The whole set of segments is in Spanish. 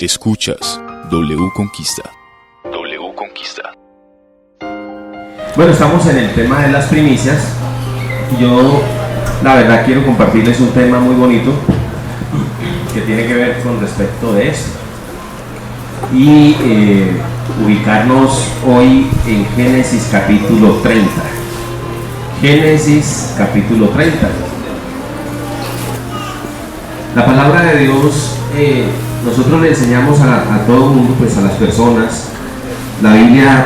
Escuchas W Conquista. W Conquista. Bueno, estamos en el tema de las primicias. Yo, la verdad, quiero compartirles un tema muy bonito que tiene que ver con respecto de esto. Y ubicarnos hoy en Génesis capítulo 30. Génesis capítulo 30. La palabra de Dios, nosotros le enseñamos a todo el mundo, pues a las personas. La Biblia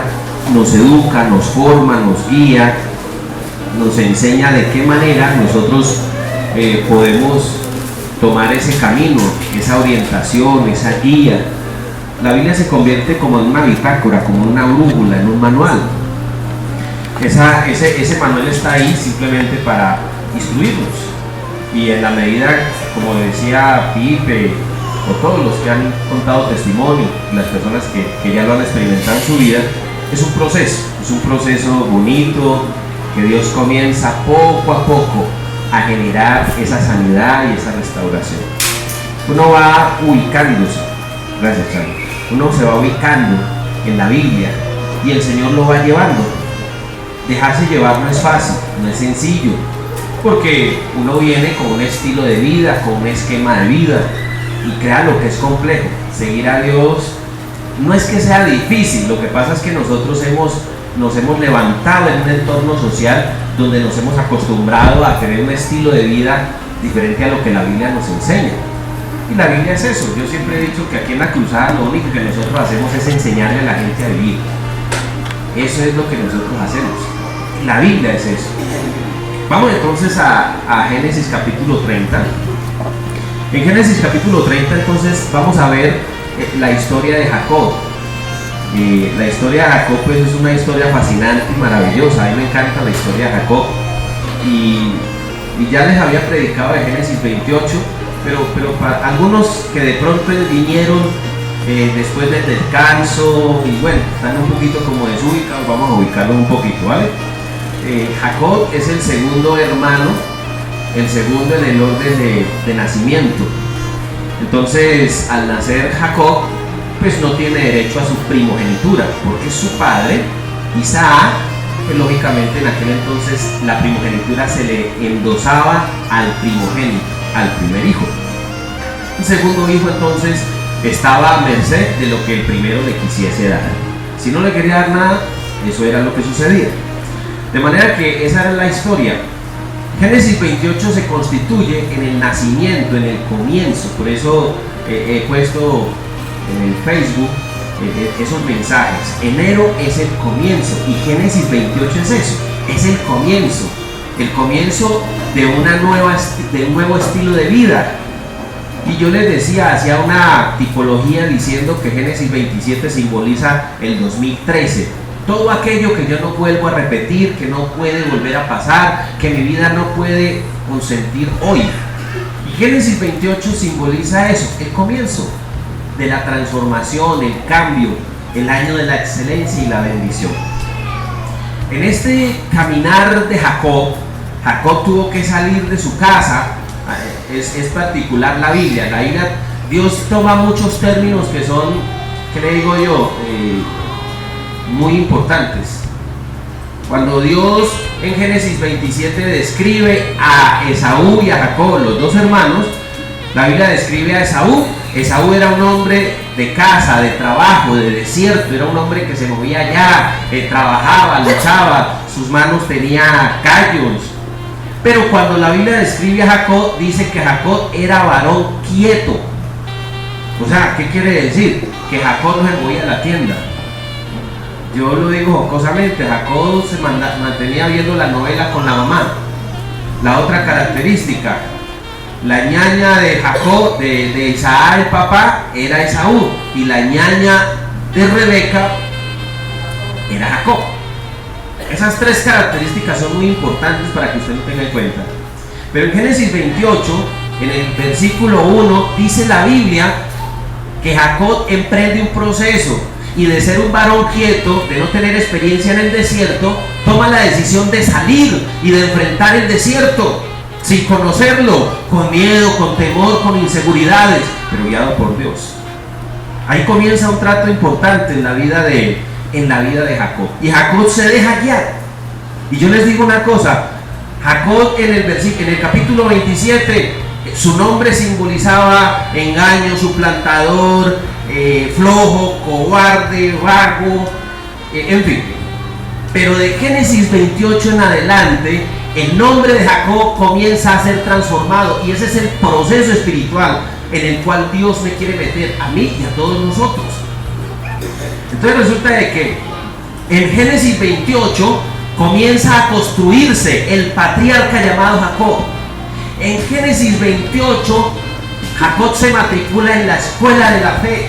nos educa, nos forma, nos guía, nos enseña de qué manera nosotros podemos tomar ese camino, esa orientación, esa guía. La Biblia se convierte como en una bitácora, como en una brújula, en un manual. Ese manual está ahí simplemente para instruirnos. Y en la medida, como decía Pipe, o todos los que han contado testimonio, las personas que ya lo han experimentado en su vida, es un proceso bonito, que Dios comienza poco a poco a generar esa sanidad y esa restauración. Uno va ubicándose, gracias Charlie, uno se va ubicando en la Biblia y el Señor lo va llevando. Dejarse llevar no es fácil, no es sencillo, porque uno viene con un estilo de vida, con un esquema de vida, y créalo que es complejo. Seguir a Dios no es que sea difícil, lo que pasa es que nosotros nos hemos levantado en un entorno social donde nos hemos acostumbrado a tener un estilo de vida diferente a lo que la Biblia nos enseña. Y la Biblia es eso. Yo siempre he dicho que aquí en la cruzada lo único que nosotros hacemos es enseñarle a la gente a vivir. Eso es lo que nosotros hacemos. La Biblia es eso. Vamos entonces a Génesis capítulo 30. En Génesis capítulo 30 entonces vamos a ver la historia de Jacob. La historia de Jacob pues es una historia fascinante y maravillosa. A mí me encanta la historia de Jacob. Y ya les había predicado de Génesis 28, pero para algunos que de pronto vinieron después del descanso y bueno, están un poquito como desubicados, vamos a ubicarlos un poquito, ¿vale? Jacob es el segundo hermano, el segundo en el orden de nacimiento. Entonces, al nacer Jacob, pues no tiene derecho a su primogenitura, porque su padre, Isaac, pues lógicamente en aquel entonces la primogenitura se le endosaba al primogénito, al primer hijo. El segundo hijo entonces estaba a merced de lo que el primero le quisiese dar. Si no le quería dar nada, eso era lo que sucedía. De manera que esa era la historia. Génesis 28 se constituye en el nacimiento, en el comienzo. Por eso he puesto en el Facebook esos mensajes. Enero es el comienzo y Génesis 28 es eso, es el comienzo de un nuevo estilo de vida. Y yo les decía, hacía una tipología diciendo que Génesis 27 simboliza el 2013. Todo aquello que yo no vuelvo a repetir, que no puede volver a pasar, que mi vida no puede consentir hoy. Y Génesis 28 simboliza eso, el comienzo de la transformación, el cambio, el año de la excelencia y la bendición. En este caminar de Jacob tuvo que salir de su casa. Es particular la Biblia. Dios toma muchos términos que son, ¿qué le digo yo? Muy importantes. Cuando Dios en Génesis 27 describe a Esaú y a Jacob, los dos hermanos, la Biblia describe a Esaú. Esaú era un hombre de casa, de trabajo, de desierto, era un hombre que se movía allá, trabajaba, luchaba, sus manos tenía callos. Pero cuando la Biblia describe a Jacob, dice que Jacob era varón quieto. O sea, ¿qué quiere decir? Que Jacob no se movía a la tienda. Yo lo digo jocosamente, Jacob se mantenía viendo la novela con la mamá. La otra característica, la ñaña de Jacob, de Isaac, el papá, era Esaú, y la ñaña de Rebeca era Jacob. Esas tres características son muy importantes para que usted lo tenga en cuenta. Pero en Génesis 28, en el versículo 1, dice la Biblia que Jacob emprende un proceso y de ser un varón quieto, de no tener experiencia en el desierto, toma la decisión de salir y de enfrentar el desierto sin conocerlo, con miedo, con temor, con inseguridades, pero guiado por Dios. Ahí comienza un trato importante en la vida de Jacob. Y Jacob se deja guiar. Y yo les digo una cosa, Jacob en el capítulo 27, su nombre simbolizaba engaño, suplantador, flojo, cobarde, vago, en fin. Pero de Génesis 28 en adelante, el nombre de Jacob comienza a ser transformado, y ese es el proceso espiritual en el cual Dios me quiere meter a mí y a todos nosotros. Entonces resulta de que en Génesis 28 comienza a construirse el patriarca llamado Jacob. En Génesis 28 Jacob se matricula en la escuela de la fe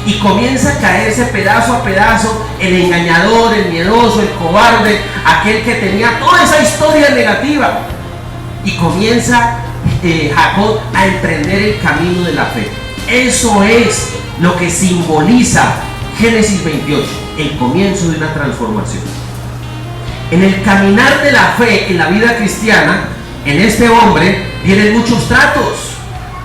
y comienza a caerse pedazo a pedazo el engañador, el miedoso, el cobarde, aquel que tenía toda esa historia negativa, y comienza Jacob a emprender el camino de la fe. Eso es lo que simboliza Génesis 28, el comienzo de una transformación. En el caminar de la fe en la vida cristiana, en este hombre vienen muchos tratos.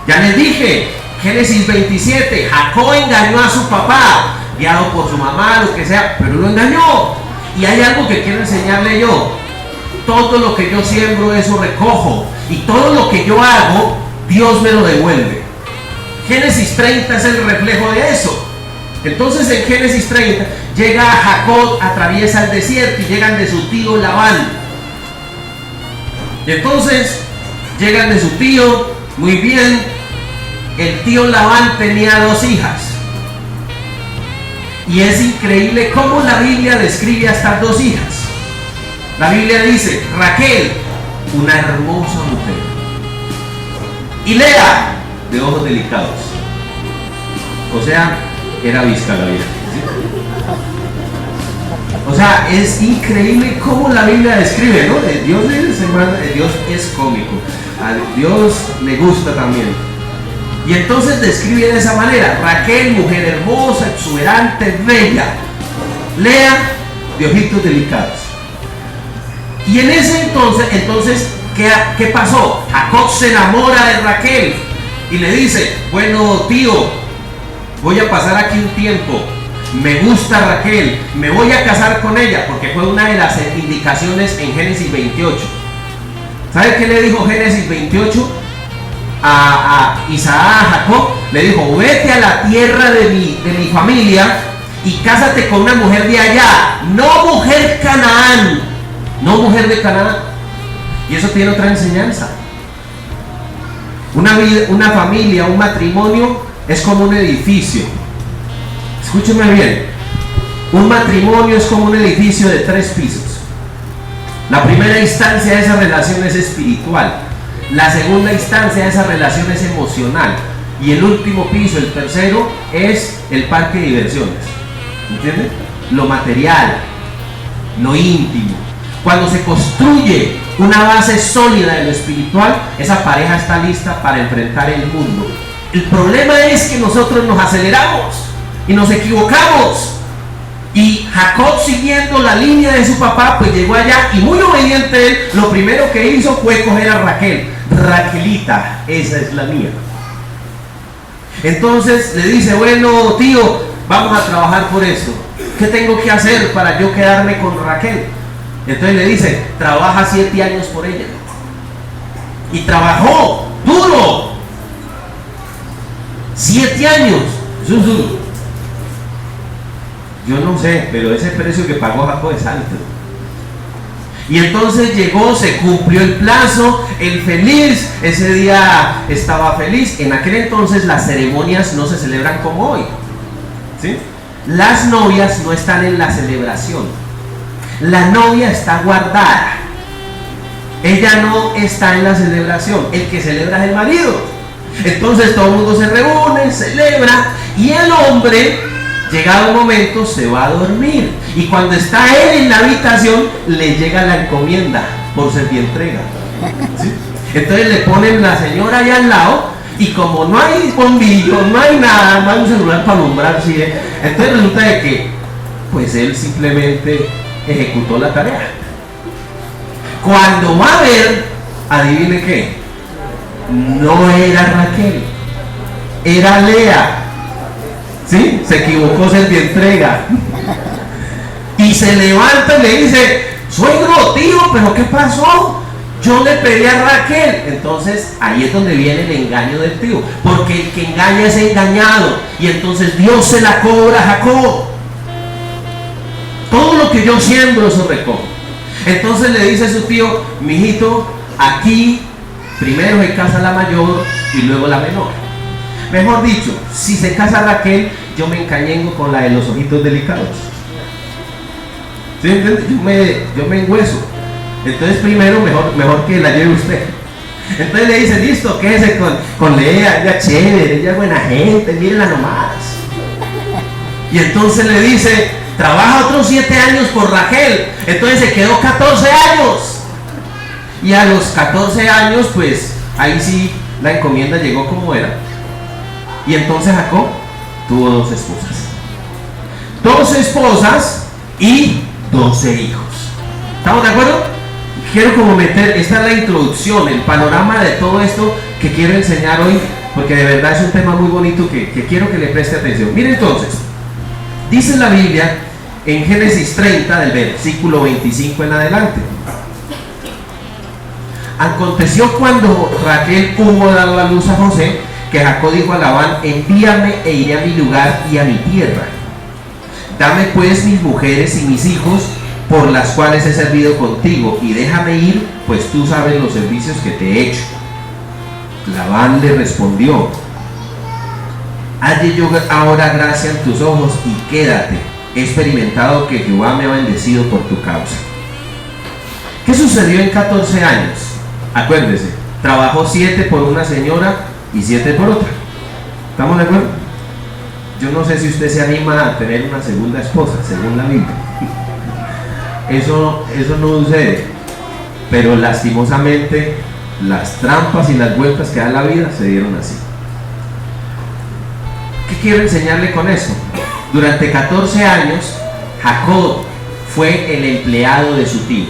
Ya les dije, Génesis 27, Jacob engañó a su papá, guiado por su mamá, lo que sea, pero lo engañó. Y hay algo que quiero enseñarle yo: todo lo que yo siembro, eso recojo, y todo lo que yo hago, Dios me lo devuelve. Génesis 30 es el reflejo de eso. Entonces en Génesis 30 llega Jacob, atraviesa el desierto y llegan de su tío Labán. Y entonces llegan de su tío, muy bien. El tío Labán tenía 2 hijas. Y es increíble cómo la Biblia describe a estas 2 hijas. La Biblia dice: Raquel, una hermosa mujer, y Lea, de ojos delicados. O sea, era visca la vida, ¿sí? O sea, es increíble cómo la Biblia describe, ¿no? Dios es cómico, a Dios le gusta también. Y entonces describe de esa manera: Raquel, mujer hermosa, exuberante, bella; Lea, de ojitos delicados. Y en ese entonces ¿qué pasó? Jacob se enamora de Raquel y le dice: bueno, tío, voy a pasar aquí un tiempo, me gusta Raquel, me voy a casar con ella, porque fue una de las indicaciones en Génesis 28. ¿Sabe qué le dijo Génesis 28 a Isaac, a Jacob? Le dijo: vete a la tierra de mi familia y cásate con una mujer de allá, no mujer Canaán, no mujer de Canaán. Y eso tiene otra enseñanza. Una familia, un matrimonio es como un edificio. Escúcheme bien, un matrimonio es como un edificio de 3 pisos. La primera instancia de esa relación es espiritual, la segunda instancia de esa relación es emocional, y el último piso, el tercero, es el parque de diversiones. ¿Entienden? Lo material, lo íntimo. Cuando se construye una base sólida de lo espiritual, esa pareja está lista para enfrentar el mundo. El problema es que nosotros nos aceleramos y nos equivocamos. Y Jacob, siguiendo la línea de su papá, pues llegó allá, y muy obediente él, lo primero que hizo fue coger a Raquel. Raquelita, esa es la mía. Entonces le dice: bueno, tío, vamos a trabajar por esto. ¿Qué tengo que hacer para yo quedarme con Raquel? Entonces le dice: trabaja 7 años por ella. Y trabajó duro. 7 años. Eso es duro. Yo no sé, pero ese precio que pagó Jacob es alto. Y entonces llegó, se cumplió el plazo, él feliz, ese día estaba feliz. En aquel entonces las ceremonias no se celebran como hoy, ¿sí? Las novias no están en la celebración. La novia está guardada. Ella no está en la celebración. El que celebra es el marido. Entonces todo el mundo se reúne, celebra, y el hombre, llegado un momento, se va a dormir. Y cuando está él en la habitación, le llega la encomienda por servientrega, ¿sí? Entonces le ponen la señora allá al lado, y como no hay bombillo, no hay nada, no hay un celular para alumbrar, ¿sí? Entonces resulta de que pues él simplemente ejecutó la tarea. Cuando va a ver, adivine qué, no era Raquel, era Lea. ¿Sí? Se equivocó, se te entrega. Y se levanta y le dice: suegro, tío, pero ¿qué pasó? Yo le pedí a Raquel. Entonces ahí es donde viene el engaño del tío, porque el que engaña es engañado, y entonces Dios se la cobra a Jacob. Todo lo que yo siembro, eso recojo. Entonces le dice a su tío: mijito, aquí primero se casa la mayor y luego la menor. Mejor dicho, si se casa Raquel, yo me encañengo con la de los ojitos delicados. ¿Sí entiende? Yo me engüeso. Entonces primero mejor que la lleve usted. Entonces le dice: listo, quédese con Lea, ella es chévere, ella es buena gente, mírenla nomás. Y entonces le dice: trabaja otros 7 años por Raquel. Entonces se quedó 14 años. Y a los 14 años, pues ahí sí la encomienda llegó como era. Y entonces Jacob tuvo 2 esposas. 2 esposas y 12 hijos. ¿Estamos de acuerdo? Quiero como meter, esta es la introducción, el panorama de todo esto que quiero enseñar hoy, porque de verdad es un tema muy bonito que quiero que le preste atención. Miren entonces, dice la Biblia en Génesis 30, del versículo 25 en adelante: aconteció cuando Raquel hubo dado a luz a José, que Jacob dijo a Labán: envíame e iré a mi lugar y a mi tierra. Dame pues mis mujeres y mis hijos, por las cuales he servido contigo, y déjame ir, pues tú sabes los servicios que te he hecho. Labán le respondió: halle yo ahora gracia en tus ojos y quédate. He experimentado que Jehová me ha bendecido por tu causa. ¿Qué sucedió en 14 años? Acuérdese, trabajó 7 por una señora y 7 por otra. ¿Estamos de acuerdo? Yo no sé si usted se anima a tener una segunda esposa, según la Biblia. Eso no sucede, pero lastimosamente las trampas y las vueltas que da la vida se dieron así. ¿Qué quiero enseñarle con esto? Durante 14 años Jacob fue el empleado de su tío.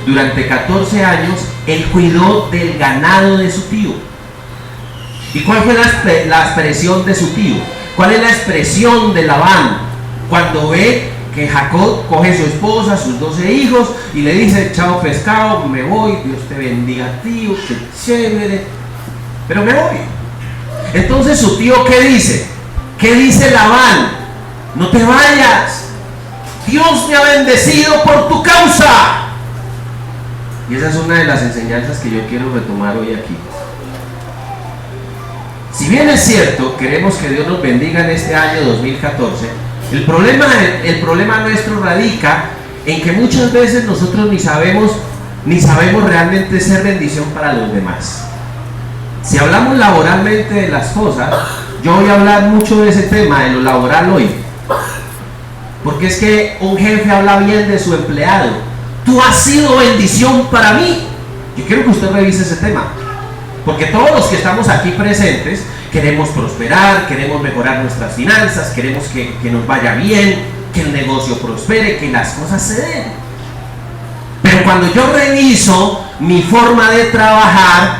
Durante 14 años él cuidó del ganado de su tío. ¿Y cuál fue la expresión de su tío? ¿Cuál es la expresión de Labán cuando ve que Jacob coge a su esposa, sus 12 hijos, y le dice: chao pescado, me voy, Dios te bendiga, tío, qué chévere, pero me voy? Entonces su tío, ¿qué dice? ¿Qué dice Labán? No te vayas, Dios me ha bendecido por tu causa. Y esa es una de las enseñanzas que yo quiero retomar hoy aquí. Si bien es cierto, queremos que Dios nos bendiga en este año 2014, el problema nuestro radica en que muchas veces nosotros ni sabemos realmente ser bendición para los demás. Si hablamos laboralmente de las cosas, yo voy a hablar mucho de ese tema, de lo laboral hoy, porque es que un jefe habla bien de su empleado: tú has sido bendición para mí. Yo quiero que usted revise ese tema, porque todos los que estamos aquí presentes queremos prosperar, queremos mejorar nuestras finanzas, queremos que nos vaya bien, que el negocio prospere, que las cosas se den. Pero cuando yo reviso mi forma de trabajar,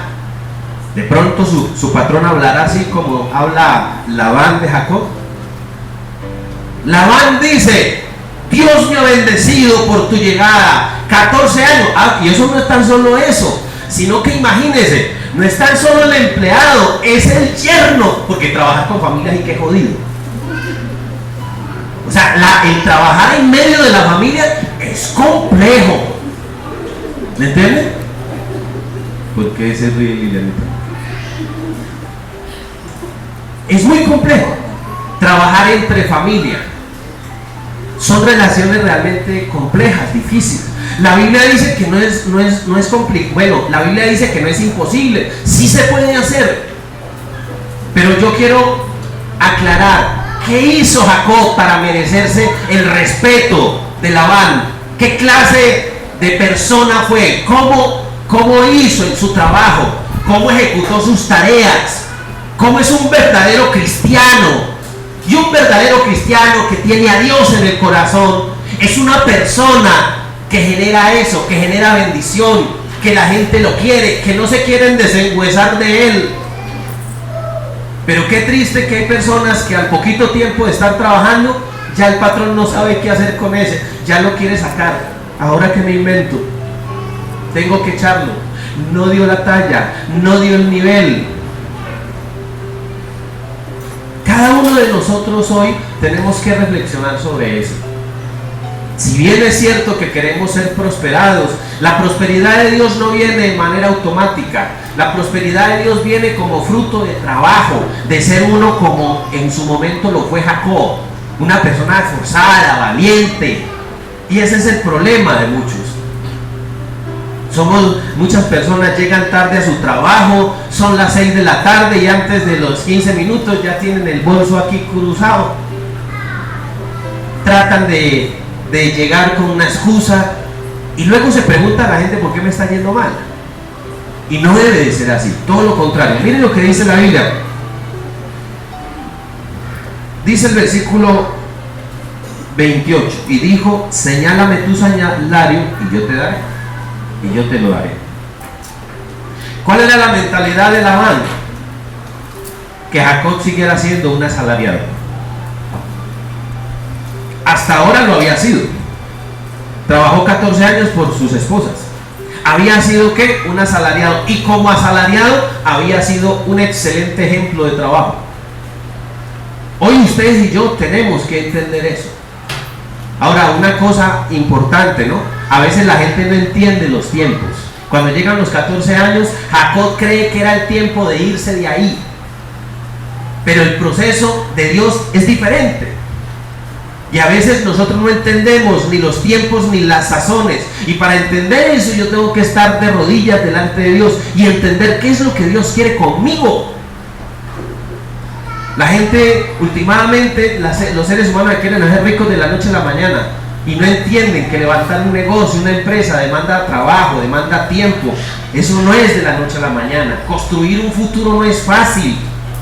de pronto su patrón hablará así como habla Labán de Jacob. Labán dice: Dios me ha bendecido por tu llegada, 14 años. Y eso no es tan solo eso, sino que imagínese, no es tan solo el empleado, es el yerno, porque trabajar con familias y qué jodido. O sea, el trabajar en medio de la familia es complejo. ¿Me entiende? ¿Por qué se ríe Lilianita? Es muy complejo trabajar entre familia. Son relaciones realmente complejas, difíciles. La Biblia dice que no es complicado. Bueno, la Biblia dice que no es imposible. Sí se puede hacer. Pero yo quiero aclarar: ¿qué hizo Jacob para merecerse el respeto de Labán? ¿Qué clase de persona fue? ¿Cómo hizo en su trabajo? ¿Cómo ejecutó sus tareas? ¿Cómo es un verdadero cristiano? Y un verdadero cristiano que tiene a Dios en el corazón es una persona que genera eso, que genera bendición, que la gente lo quiere, que no se quieren desengüezar de él. Pero qué triste que hay personas que al poquito tiempo de estar trabajando, ya el patrón no sabe qué hacer con ese, ya lo quiere sacar. Ahora que me invento, tengo que echarlo. No dio la talla, no dio el nivel. Cada uno de nosotros hoy tenemos que reflexionar sobre eso. Si bien es cierto que queremos ser prosperados, la prosperidad de Dios no viene de manera automática. La prosperidad de Dios viene como fruto de trabajo, de ser uno como en su momento lo fue Jacob, una persona esforzada, valiente. Y ese es el problema de muchos. Muchas personas llegan tarde a su trabajo, son las 6 de la tarde y antes de los 15 minutos ya tienen el bolso aquí cruzado. Tratan de llegar con una excusa y luego se pregunta a la gente por qué me está yendo mal. Y no debe de ser así, todo lo contrario. Miren lo que dice la Biblia. Dice el versículo 28: y dijo, señálame tu salario y yo te daré, y yo te lo daré. ¿Cuál era la mentalidad de Labán? Que Jacob siguiera siendo un asalariado. Hasta ahora lo había sido. Trabajó 14 años por sus esposas. Había sido ¿qué? Un asalariado. Y como asalariado había sido un excelente ejemplo de trabajo. Hoy ustedes y yo tenemos que entender eso. Ahora, una cosa importante, ¿no? A veces la gente no entiende los tiempos. Cuando llegan los 14 años, Jacob cree que era el tiempo de irse de ahí. Pero el proceso de Dios es diferente. Y a veces nosotros no entendemos ni los tiempos ni las sazones. Y para entender eso yo tengo que estar de rodillas delante de Dios y entender qué es lo que Dios quiere conmigo. La gente, últimamente, los seres humanos quieren hacer ricos de la noche a la mañana. Y no entienden que levantar un negocio, una empresa, demanda trabajo, demanda tiempo. Eso no es de la noche a la mañana. Construir un futuro no es fácil.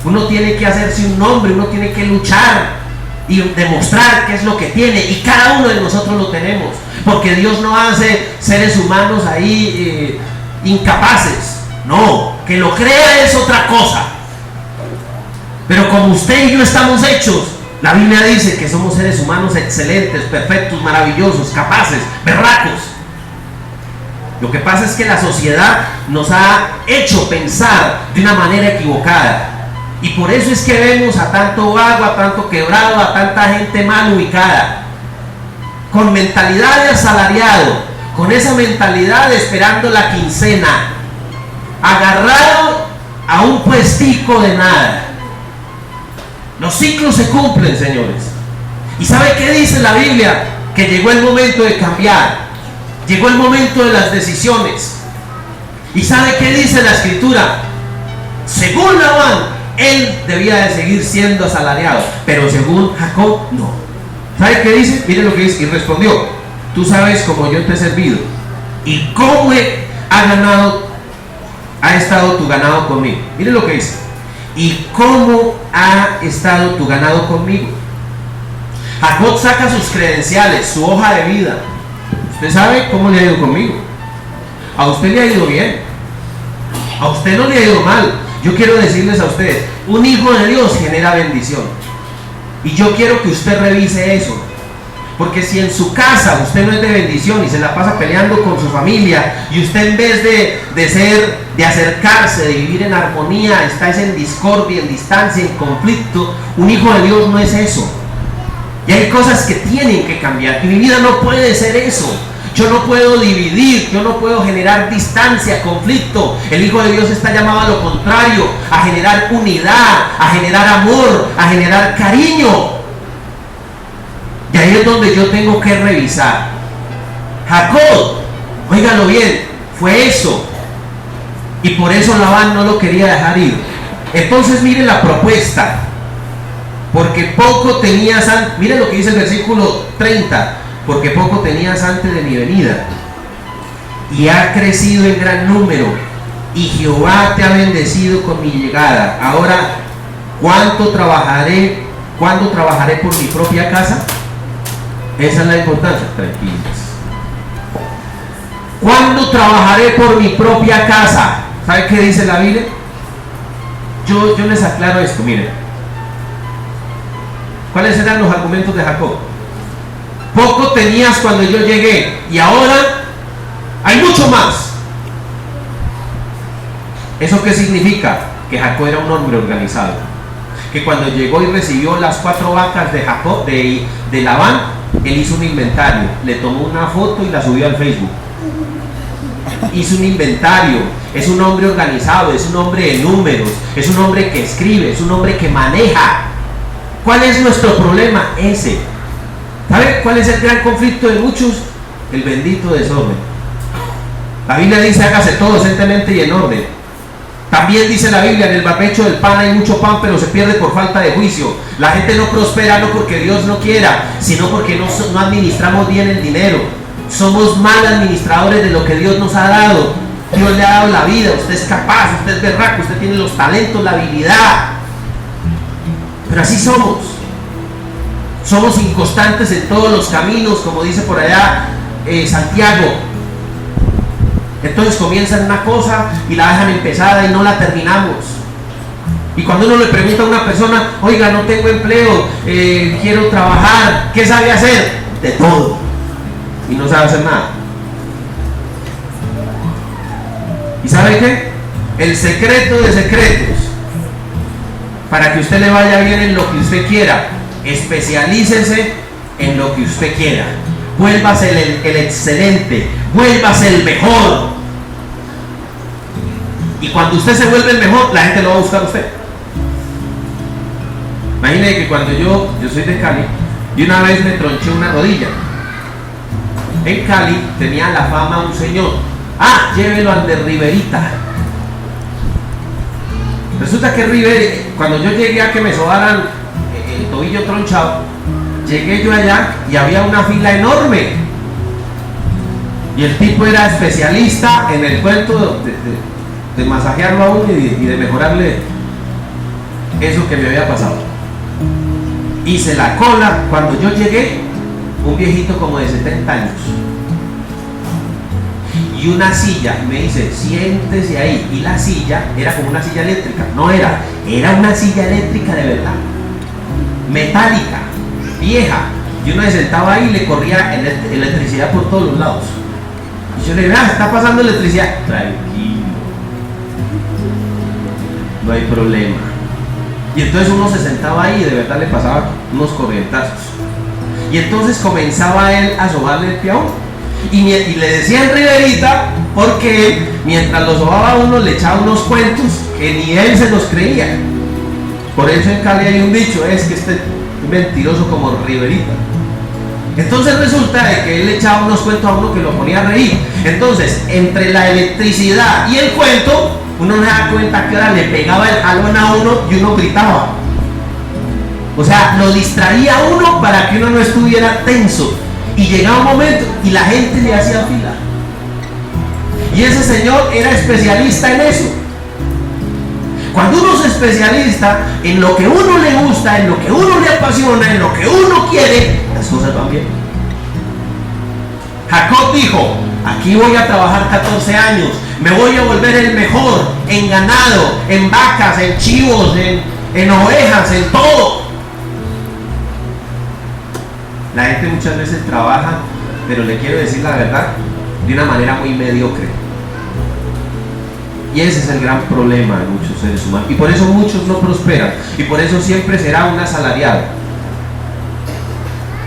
Uno tiene que hacerse un nombre, uno tiene que luchar y demostrar qué es lo que tiene, y cada uno de nosotros lo tenemos, porque Dios no hace seres humanos ahí incapaces, no, que lo crea es otra cosa, pero como usted y yo estamos hechos, la Biblia dice que somos seres humanos excelentes, perfectos, maravillosos, capaces, berracos. Lo que pasa es que la sociedad nos ha hecho pensar de una manera equivocada. Y por eso es que vemos a tanto vago, a tanto quebrado, a tanta gente mal ubicada, con mentalidad de asalariado, con esa mentalidad esperando la quincena, agarrado a un puestico de nada. Los ciclos se cumplen, señores. ¿Y sabe qué dice la Biblia? Que llegó el momento de cambiar, llegó el momento de las decisiones. ¿Y sabe qué dice la Escritura? Según Labán, él debía de seguir siendo asalariado, pero según Jacob, no. ¿Sabe qué dice? Mire lo que dice. Y respondió: tú sabes cómo yo te he servido y cómo ha estado tu ganado conmigo. Mire lo que dice: y cómo ha estado tu ganado conmigo. Jacob saca sus credenciales, su hoja de vida. Usted sabe cómo le ha ido conmigo. A usted le ha ido bien, a usted no le ha ido mal. Yo quiero decirles a ustedes, un hijo de Dios genera bendición. Y yo quiero que usted revise eso. Porque si en su casa usted no es de bendición y se la pasa peleando con su familia, y usted en vez de acercarse, de vivir en armonía, estáis en discordia, en distancia, en conflicto, un hijo de Dios no es eso. Y hay cosas que tienen que cambiar. Y mi vida no puede ser eso. Yo no puedo dividir, yo no puedo generar distancia, conflicto. El Hijo de Dios está llamado a lo contrario, a generar unidad, a generar amor, a generar cariño. Y ahí es donde yo tengo que revisar. Jacob, óigalo bien, fue eso. Y por eso Labán no lo quería dejar ir. Entonces miren la propuesta. Porque poco tenías antes, miren lo que dice el versículo 30. Porque poco tenías antes de mi venida, y ha crecido en gran número, y Jehová te ha bendecido con mi llegada. Ahora, ¿cuándo trabajaré por mi propia casa? Esa es la importancia. Tranquilos. ¿Cuándo trabajaré por mi propia casa? ¿Sabe qué dice la Biblia? yo les aclaro esto, miren. ¿Cuáles eran los argumentos de Jacob? Poco tenías cuando yo llegué y ahora hay mucho más. ¿Eso qué significa? Que Jacob era un hombre organizado, que cuando llegó y recibió las 4 vacas de Jacob, de Labán, él hizo un inventario, le tomó una foto y la subió al Facebook. Hizo un inventario. Es un hombre organizado, es un hombre de números, es un hombre que escribe, es un hombre que maneja. ¿Cuál es nuestro problema? Ese. ¿Sabe cuál es el gran conflicto de muchos? El bendito desorden. La Biblia dice: hágase todo decentemente y en orden. También dice la Biblia: en el barbecho del pan hay mucho pan, pero se pierde por falta de juicio. La gente no prospera no porque Dios no quiera, sino porque no administramos bien el dinero. Somos mal administradores de lo que Dios nos ha dado. Dios le ha dado la vida, usted es capaz, usted es berraco, usted tiene los talentos, la habilidad. Pero así somos. Somos inconstantes en todos los caminos, como dice por allá Santiago. Entonces comienzan una cosa y la dejan empezada y no la terminamos. Y cuando uno le pregunta a una persona: oiga, no tengo empleo, quiero trabajar, ¿qué sabe hacer? De todo. Y no sabe hacer nada. ¿Y sabe qué? El secreto de secretos para que usted le vaya bien en lo que usted quiera: especialícese en lo que usted quiera. Vuélvase el excelente, vuélvase el mejor. Y cuando usted se vuelve el mejor, la gente lo va a buscar a usted. Imagine que cuando yo soy de Cali, y una vez me tronché una rodilla. En Cali tenía la fama un señor: llévelo al de Riverita. Resulta que River, cuando yo llegué a que me sobaran el tobillo tronchado, llegué yo allá y había una fila enorme. Y el tipo era especialista en el cuento de masajearlo a uno y de mejorarle eso que me había pasado. Hice la cola. Cuando yo llegué, un viejito como de 70 años. Y una silla, me dice: siéntese ahí. Y la silla era como una silla eléctrica. No era una silla eléctrica de verdad, metálica, vieja. Y uno se sentaba ahí y le corría electricidad por todos los lados. Y yo le dije: está pasando electricidad. Tranquilo, no hay problema. Y entonces uno se sentaba ahí y de verdad le pasaba unos corrientazos. Y entonces comenzaba él a sobarle el pie a uno. Y le decían Riverita porque mientras lo sobaba uno le echaba unos cuentos que ni él se los creía. Por eso en Cali hay un dicho: es que este es mentiroso como Riverita. Entonces resulta de que él le echaba unos cuentos a uno que lo ponía a reír. Entonces, entre la electricidad y el cuento, uno no se da cuenta que ahora le pegaba el jalón a uno y uno gritaba. O sea, lo distraía a uno para que uno no estuviera tenso. Y llegaba un momento y la gente le hacía fila. Y ese señor era especialista en eso. Cuando uno es especialista en lo que uno le gusta, en lo que uno le apasiona, en lo que uno quiere, las cosas van bien. Jacob dijo: aquí voy a trabajar 14 años, me voy a volver el mejor en ganado, en vacas, en chivos, en ovejas, en todo. La gente muchas veces trabaja, pero le quiero decir la verdad, de una manera muy mediocre. Y ese es el gran problema de muchos seres humanos. Y por eso muchos no prosperan. Y por eso siempre será un asalariado.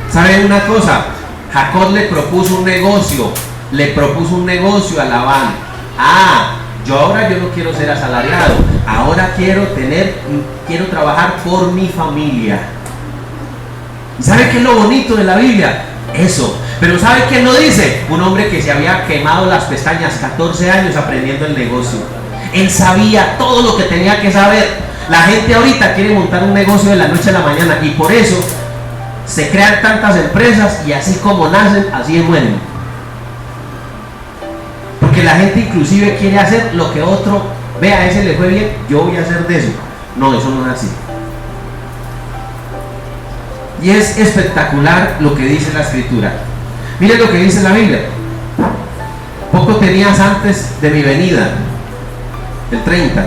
¿Saben una cosa? Jacob le propuso un negocio. Le propuso un negocio a Labán. Yo no quiero ser asalariado. Ahora quiero trabajar por mi familia. ¿Y sabe qué es lo bonito de la Biblia? Eso. Pero ¿sabe qué no dice? Un hombre que se había quemado las pestañas 14 años aprendiendo el negocio. Él sabía todo lo que tenía que saber. La gente ahorita quiere montar un negocio de la noche a la mañana y por eso se crean tantas empresas y así como nacen, así mueren. Porque la gente inclusive quiere hacer lo que otro vea, a ese le fue bien, yo voy a hacer de eso. No, eso no es así. Y es espectacular lo que dice la Escritura. Miren lo que dice la Biblia. Poco tenías antes de mi venida, el 30.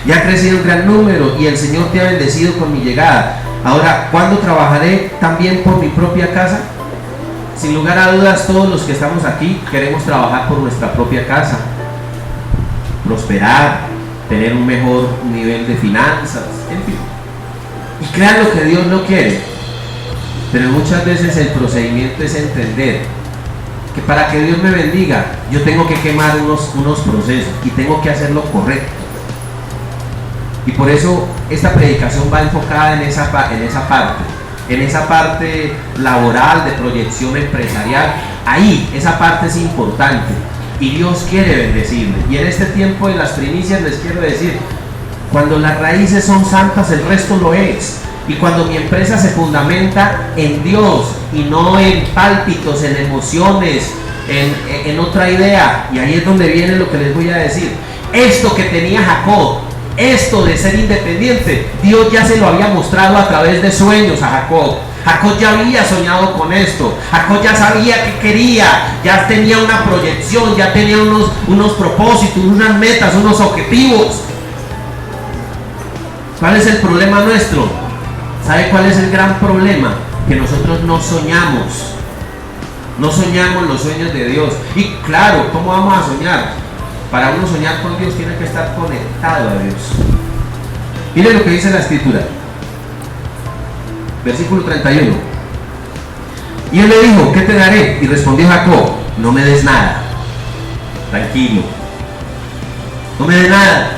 y ha crecido en gran número y el Señor te ha bendecido con mi llegada. Ahora, ¿cuándo trabajaré también por mi propia casa? Sin lugar a dudas, todos los que estamos aquí queremos trabajar por nuestra propia casa, prosperar, tener un mejor nivel de finanzas, en fin. Y crean lo que Dios no quiere. Pero muchas veces el procedimiento es entender que para que Dios me bendiga, yo tengo que quemar unos procesos y tengo que hacerlo correcto. Y por eso esta predicación va enfocada en esa parte laboral, de proyección empresarial. Ahí, esa parte es importante y Dios quiere bendecirme. Y en este tiempo de las primicias les quiero decir, cuando las raíces son santas, el resto lo es. Y cuando mi empresa se fundamenta en Dios y no en pálpitos, en emociones, en otra idea, y ahí es donde viene lo que les voy a decir. Esto que tenía Jacob, esto de ser independiente, Dios ya se lo había mostrado a través de sueños a Jacob. Jacob ya había soñado con esto, Jacob ya sabía qué quería, ya tenía una proyección, ya tenía unos propósitos, unas metas, unos objetivos. ¿Cuál es el problema nuestro? ¿Sabe cuál es el gran problema? Que nosotros no soñamos los sueños de Dios. Y claro, ¿cómo vamos a soñar? Para uno soñar con Dios tiene que estar conectado a Dios. Mire lo que dice la Escritura, versículo 31. Y él le dijo, ¿qué te daré? Y respondió Jacob, no me des nada. Tranquilo, no me des nada.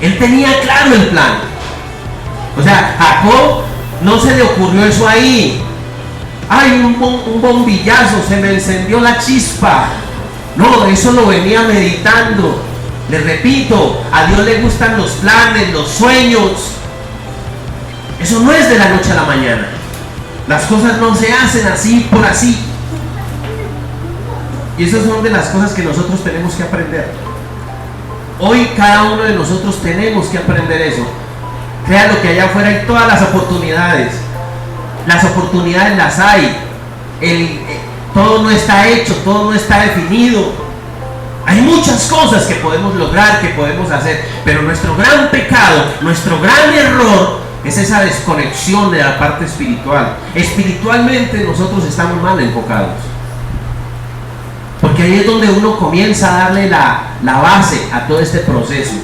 Él tenía claro el plan. O sea, Jacob no se le ocurrió eso ahí. Ay, un bombillazo, se me encendió la chispa. No, eso lo venía meditando. Le repito, a Dios le gustan los planes, los sueños. Eso no es de la noche a la mañana. Las cosas no se hacen así por así. Y esas son de las cosas que nosotros tenemos que aprender. Hoy cada uno de nosotros tenemos que aprender eso. Créalo que allá afuera hay todas las oportunidades. Las oportunidades las hay. Todo no está hecho, todo no está definido. Hay muchas cosas que podemos lograr, que podemos hacer, pero nuestro gran pecado, nuestro gran error es esa desconexión de la parte espiritual. Espiritualmente nosotros estamos mal enfocados, porque ahí es donde uno comienza a darle la base a todo este proceso.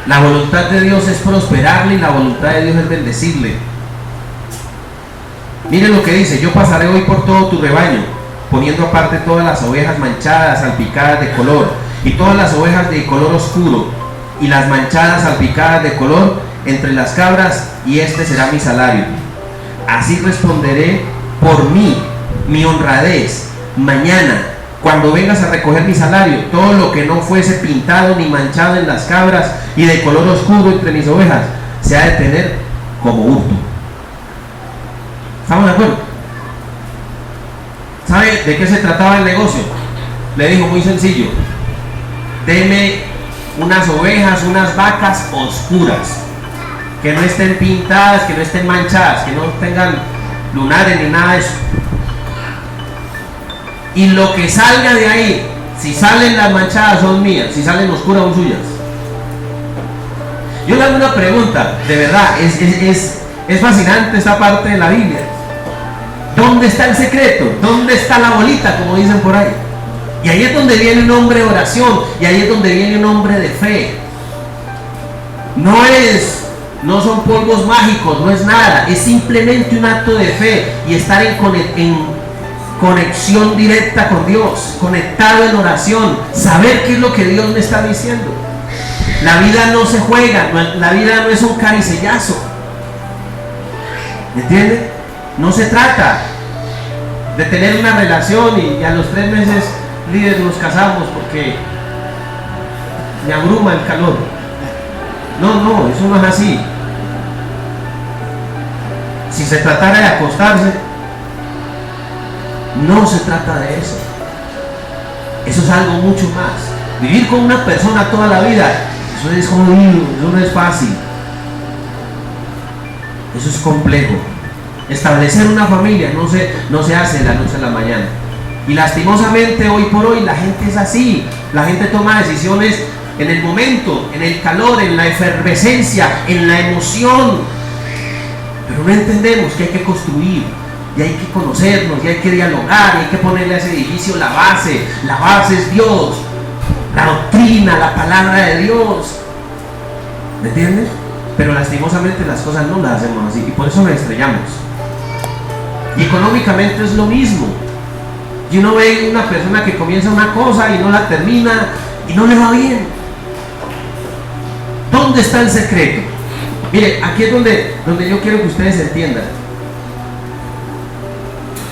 La voluntad de Dios es prosperarle y la voluntad de Dios es bendecirle. Miren lo que dice: yo pasaré hoy por todo tu rebaño, poniendo aparte todas las ovejas manchadas, salpicadas de color, y todas las ovejas de color oscuro, y las manchadas salpicadas de color entre las cabras, y este será mi salario. Así responderé por mí, mi honradez, mañana, cuando vengas a recoger mi salario. Todo lo que no fuese pintado ni manchado en las cabras y de color oscuro entre mis ovejas, se ha de tener como hurto. ¿Estamos de acuerdo? ¿Sabe de qué se trataba el negocio? Le dijo muy sencillo: deme unas ovejas, unas vacas oscuras, que no estén pintadas, que no estén manchadas, que no tengan lunares ni nada de eso. Y lo que salga de ahí, si salen las manchadas son mías, si salen oscuras son suyas. Yo le hago una pregunta, de verdad, es fascinante esta parte de la Biblia. ¿Dónde está el secreto? ¿Dónde está la bolita, como dicen por ahí? Y ahí es donde viene un hombre de oración, y ahí es donde viene un hombre de fe. No son polvos mágicos, no es nada, es simplemente un acto de fe y estar en conexión directa con Dios, conectado en oración, saber qué es lo que Dios me está diciendo. La vida no se juega, la vida no es un caricellazo, ¿me entiende? No se trata de tener una relación y a los 3 meses, líder, nos casamos porque me abruma el calor. No, eso no es así. Si se tratara de acostarse, no se trata de eso. Eso es algo mucho más. Vivir con una persona toda la vida, eso es jodido, eso no es fácil. Eso es complejo. Establecer una familia no se hace de la noche a la mañana. Y lastimosamente hoy por hoy la gente es así. La gente toma decisiones en el momento, en el calor, en la efervescencia, en la emoción. Pero no entendemos que hay que construir, y hay que conocernos, y hay que dialogar, y hay que ponerle a ese edificio la base. La base es Dios, la doctrina, la palabra de Dios. ¿Me entiendes? Pero lastimosamente las cosas no las hacemos así, y por eso nos estrellamos. Y económicamente es lo mismo. Y uno ve una persona que comienza una cosa y no la termina, y no le va bien. ¿Dónde está el secreto? Mire, aquí es donde yo quiero que ustedes entiendan.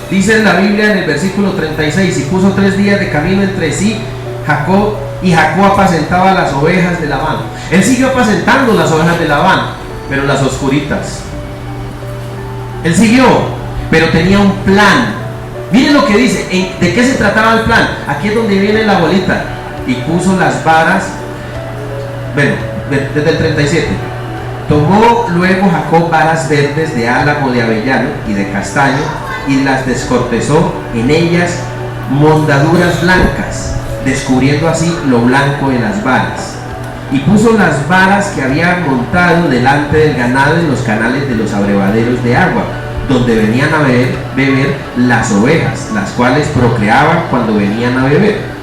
Dice en la Biblia en el versículo 36: y puso 3 días de camino entre sí Jacob, y Jacob apacentaba las ovejas de Labán. Él siguió apacentando las ovejas de Labán, pero las oscuritas. Él siguió, pero tenía un plan. Miren lo que dice, ¿de qué se trataba el plan? Aquí es donde viene la bolita. Y puso las varas, bueno, desde el 37. Tomó luego Jacob varas verdes de álamo, de avellano y de castaño, y las descortezó, en ellas mondaduras blancas, descubriendo así lo blanco en las varas. Y puso las varas que había montado delante del ganado en los canales de los abrevaderos de agua, donde venían a beber las ovejas, las cuales procreaban cuando venían a beber.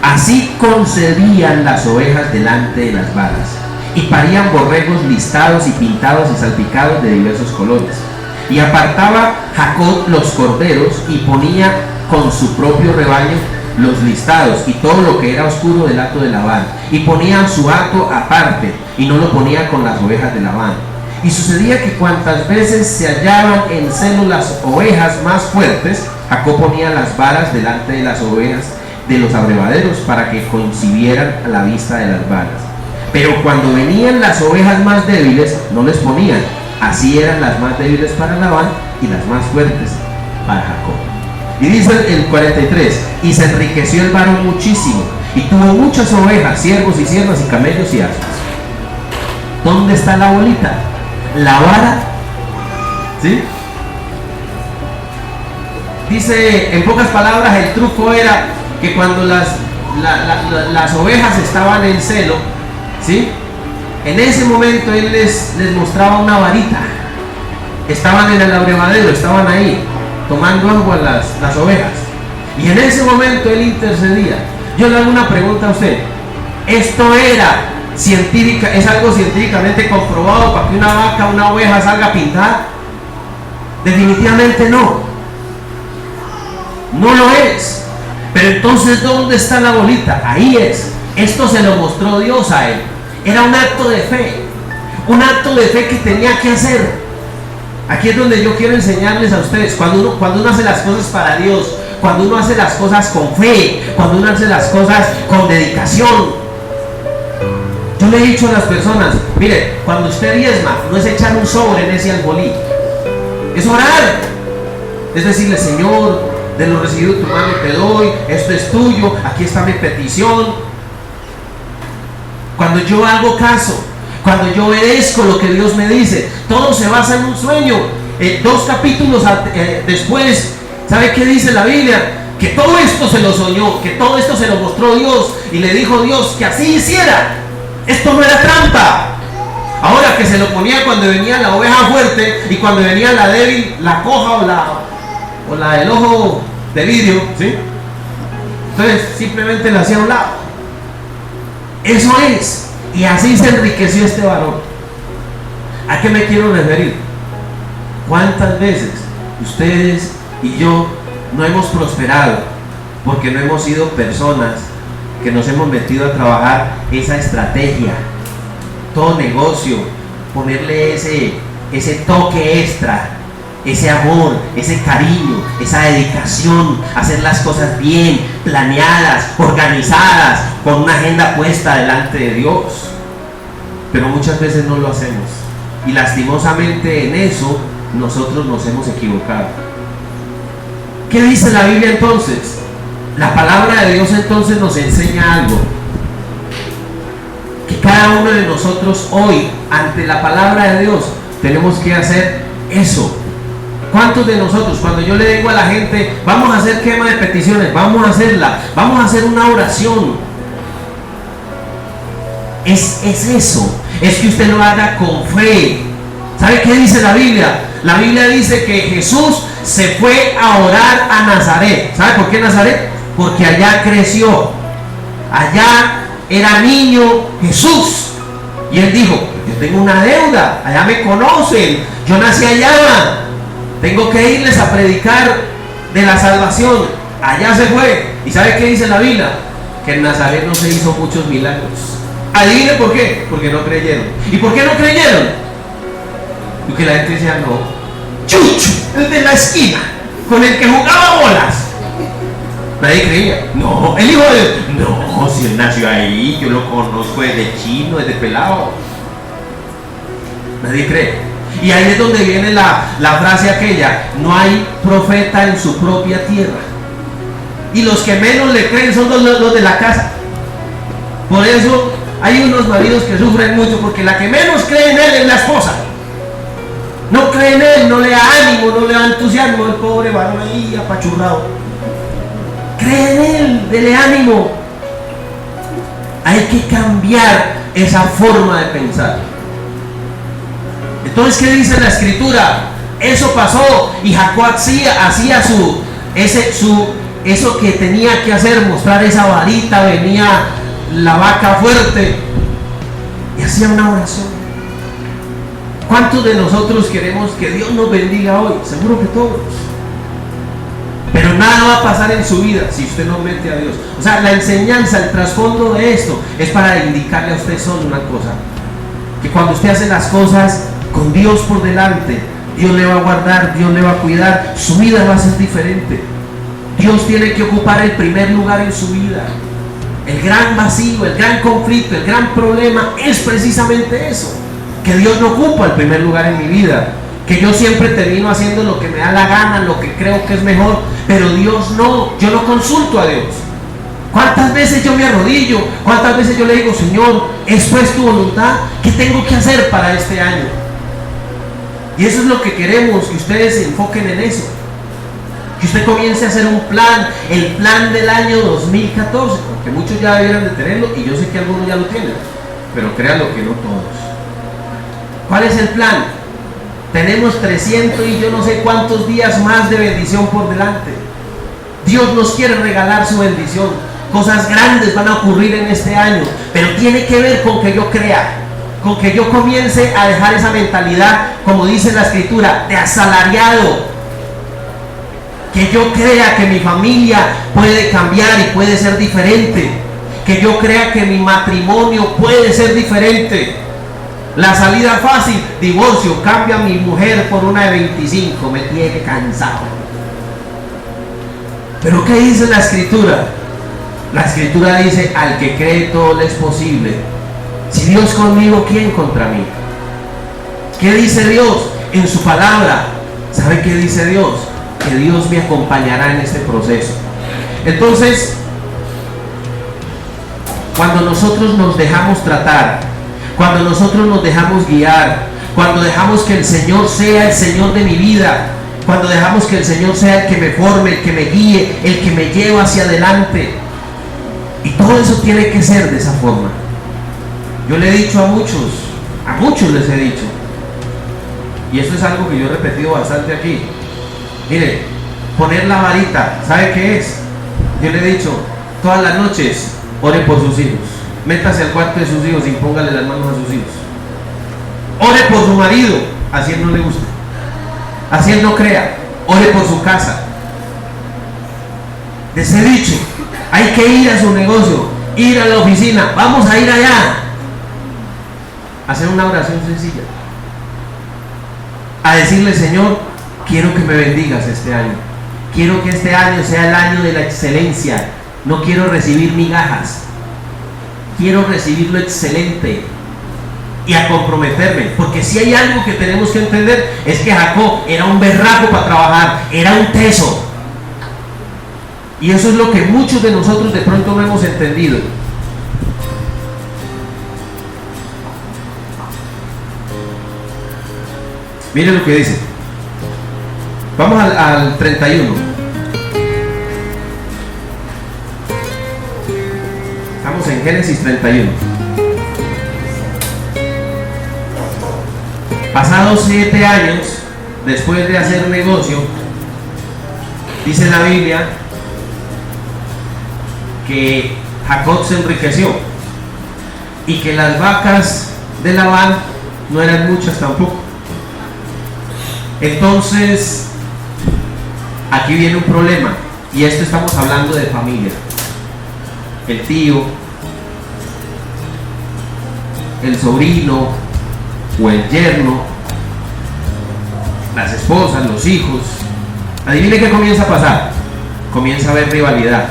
Así concebían las ovejas delante de las varas, y parían borregos listados y pintados y salpicados de diversos colores. Y apartaba Jacob los corderos, y ponía con su propio rebaño los listados y todo lo que era oscuro del hato de Labán, y ponía su hato aparte, y no lo ponía con las ovejas de Labán. Y sucedía que cuantas veces se hallaban en celo las ovejas más fuertes, Jacob ponía las varas delante de las ovejas de los abrevaderos, para que concibieran a la vista de las varas. Pero cuando venían las ovejas más débiles, no les ponían. Así eran las más débiles para Labán y las más fuertes para Jacob. Y dice el 43: y se enriqueció el varón muchísimo, y tuvo muchas ovejas, siervos y siervas, y camellos y asnos. ¿Dónde está la bolita? La vara, ¿sí? Dice, en pocas palabras, el truco era que cuando las ovejas estaban en celo, ¿sí?, en ese momento él les mostraba una varita. Estaban en el abrevadero, estaban ahí tomando agua las ovejas, y en ese momento él intercedía. Yo le hago una pregunta a usted: ¿esto era científica, es algo científicamente comprobado para que una vaca, una oveja salga pintada? Definitivamente no, no lo es. Pero entonces, ¿dónde está la bolita? Ahí es. Esto se lo mostró Dios a él. Era un acto de fe, un acto de fe que tenía que hacer. Aquí es donde yo quiero enseñarles a ustedes: cuando uno hace las cosas para Dios, cuando uno hace las cosas con fe, cuando uno hace las cosas con dedicación. Yo le he dicho a las personas: mire, cuando usted diezma, no es echar un sobre en ese alfolí, es orar, es decirle: Señor, de lo recibido de tu mano te doy, esto es tuyo, aquí está mi petición. Cuando yo hago caso, cuando yo obedezco lo que Dios me dice, todo se basa en un sueño. 2 capítulos después, ¿sabe qué dice la Biblia? Que todo esto se lo soñó, que todo esto se lo mostró Dios, y le dijo Dios que así hiciera. Esto no era trampa. Ahora, que se lo ponía cuando venía la oveja fuerte y cuando venía la débil, la coja o la del ojo de vidrio, ¿sí? Entonces simplemente la hacía a un lado. Eso es. Y así se enriqueció este varón. ¿A qué me quiero referir? ¿Cuántas veces ustedes y yo no hemos prosperado porque no hemos sido personas que nos hemos metido a trabajar esa estrategia? Todo negocio, ponerle ese toque extra, ese amor, ese cariño, esa dedicación, hacer las cosas bien, planeadas, organizadas, con una agenda puesta delante de Dios. Pero muchas veces no lo hacemos, y lastimosamente en eso nosotros nos hemos equivocado. ¿Qué dice la Biblia entonces? La palabra de Dios entonces nos enseña algo: que cada uno de nosotros hoy, ante la palabra de Dios, tenemos que hacer eso. ¿Cuántos de nosotros, cuando yo le digo a la gente: vamos a hacer quema de peticiones, vamos a hacerla, vamos a hacer una oración, es eso, es que usted lo haga con fe. ¿Sabe qué dice la Biblia? La Biblia dice que Jesús se fue a orar a Nazaret. ¿Sabe por qué Nazaret? Porque allá creció, allá era niño Jesús. Y él dijo: yo tengo una deuda, allá me conocen, yo nací allá, tengo que irles a predicar de la salvación. Allá se fue. ¿Y sabe qué dice la Biblia? Que en Nazaret no se hizo muchos milagros. Adivine por qué. Porque no creyeron. ¿Y por qué no creyeron? Porque la gente decía: no, Chucho, el de la esquina, con el que jugaba bolas. Nadie creía. No, el hijo de... No, si él nació ahí, yo lo conozco desde chino, desde pelado. Nadie cree. Y ahí es donde viene la frase aquella: no hay profeta en su propia tierra. Y los que menos le creen son los de la casa. Por eso hay unos maridos que sufren mucho, porque la que menos cree en él es la esposa. No cree en él, no le da ánimo, no le da entusiasmo. El pobre varón ahí apachurrado. Cree en él, dele ánimo. Hay que cambiar esa forma de pensar. Entonces, ¿qué dice la Escritura? Eso pasó y Jacob hacía eso que tenía que hacer, mostrar esa varita. Venía la vaca fuerte y hacía una oración. ¿Cuántos de nosotros queremos que Dios nos bendiga hoy? Seguro que todos. Pero nada va a pasar en su vida si usted no mete a Dios. O sea, la enseñanza, el trasfondo de esto es para indicarle a usted solo una cosa: que cuando usted hace las cosas con Dios por delante, Dios le va a guardar, Dios le va a cuidar, su vida va a ser diferente. Dios tiene que ocupar el primer lugar en su vida. El gran vacío, el gran conflicto, el gran problema es precisamente eso: que Dios no ocupa el primer lugar en mi vida, que yo siempre termino haciendo lo que me da la gana, lo que creo que es mejor, pero Dios no. Yo no consulto a Dios. ¿Cuántas veces yo me arrodillo? ¿Cuántas veces yo le digo: Señor, es pues tu voluntad? ¿Qué tengo que hacer para este año? Y eso es lo que queremos, que ustedes se enfoquen en eso, que usted comience a hacer un plan, el plan del año 2014, porque muchos ya debieran de tenerlo, y yo sé que algunos ya lo tienen, pero créanlo que no todos. ¿Cuál es el plan? Tenemos 300 y yo no sé cuántos días más de bendición por delante. Dios nos quiere regalar su bendición. Cosas grandes van a ocurrir en este año, pero tiene que ver con que yo crea, con que yo comience a dejar esa mentalidad, como dice la Escritura, de asalariado. Que yo crea que mi familia puede cambiar y puede ser diferente. Que yo crea que mi matrimonio puede ser diferente. La salida fácil: divorcio, cambia a mi mujer por una de 25, me tiene cansado. Pero ¿qué dice la Escritura? La Escritura dice: al que cree todo le es posible. Si Dios conmigo, ¿quién contra mí? ¿Qué dice Dios en su palabra? ¿Sabe qué dice Dios? Que Dios me acompañará en este proceso. Entonces, cuando nosotros nos dejamos tratar, cuando nosotros nos dejamos guiar, cuando dejamos que el Señor sea el Señor de mi vida, cuando dejamos que el Señor sea el que me forme, el que me guíe, el que me lleva hacia adelante, y todo eso tiene que ser de esa forma. Yo le he dicho a muchos les he dicho, y esto es algo que yo he repetido bastante aquí: mire, poner la varita, ¿sabe qué es? Yo le he dicho: todas las noches ore por sus hijos. Métase al cuarto de sus hijos y póngale las manos a sus hijos. Ore por su marido, así él no le gusta, así él no crea. Ore por su casa. Les he dicho: hay que ir a su negocio, ir a la oficina, vamos a ir allá. Hacer una oración sencilla, a decirle: Señor, quiero que me bendigas este año. Quiero que este año sea el año de la excelencia. No quiero recibir migajas, quiero recibir lo excelente, y a comprometerme, porque si hay algo que tenemos que entender es que Jacob era un berraco para trabajar, era un teso, y eso es lo que muchos de nosotros de pronto no hemos entendido. Miren lo que dice. Vamos al 31. Estamos en Génesis 31. Pasados 7 años, después de hacer negocio, dice la Biblia que Jacob se enriqueció y que las vacas de Labán no eran muchas tampoco. Entonces, aquí viene un problema, y esto estamos hablando de familia. El tío, el sobrino o el yerno, las esposas, los hijos. Adivine qué comienza a pasar. Comienza a haber rivalidad,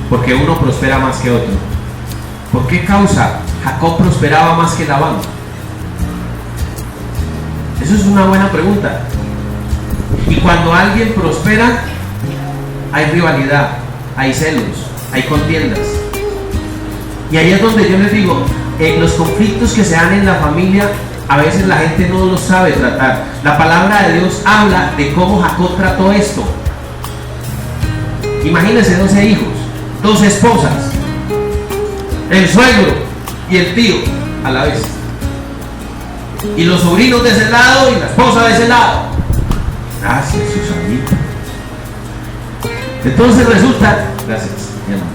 porque uno prospera más que otro. ¿Por qué causa Jacob prosperaba más que Labán? Eso es una buena pregunta. Y cuando alguien prospera, hay rivalidad, hay celos, hay contiendas. Y ahí es donde yo les digo, los conflictos que se dan en la familia, a veces la gente no los sabe tratar. La palabra de Dios habla de cómo Jacob trató esto. Imagínense 12 hijos, 2 esposas, el suegro y el tío a la vez, y los sobrinos de ese lado y la esposa de ese lado. Gracias, Susanita. Entonces resulta, gracias, mi hermano.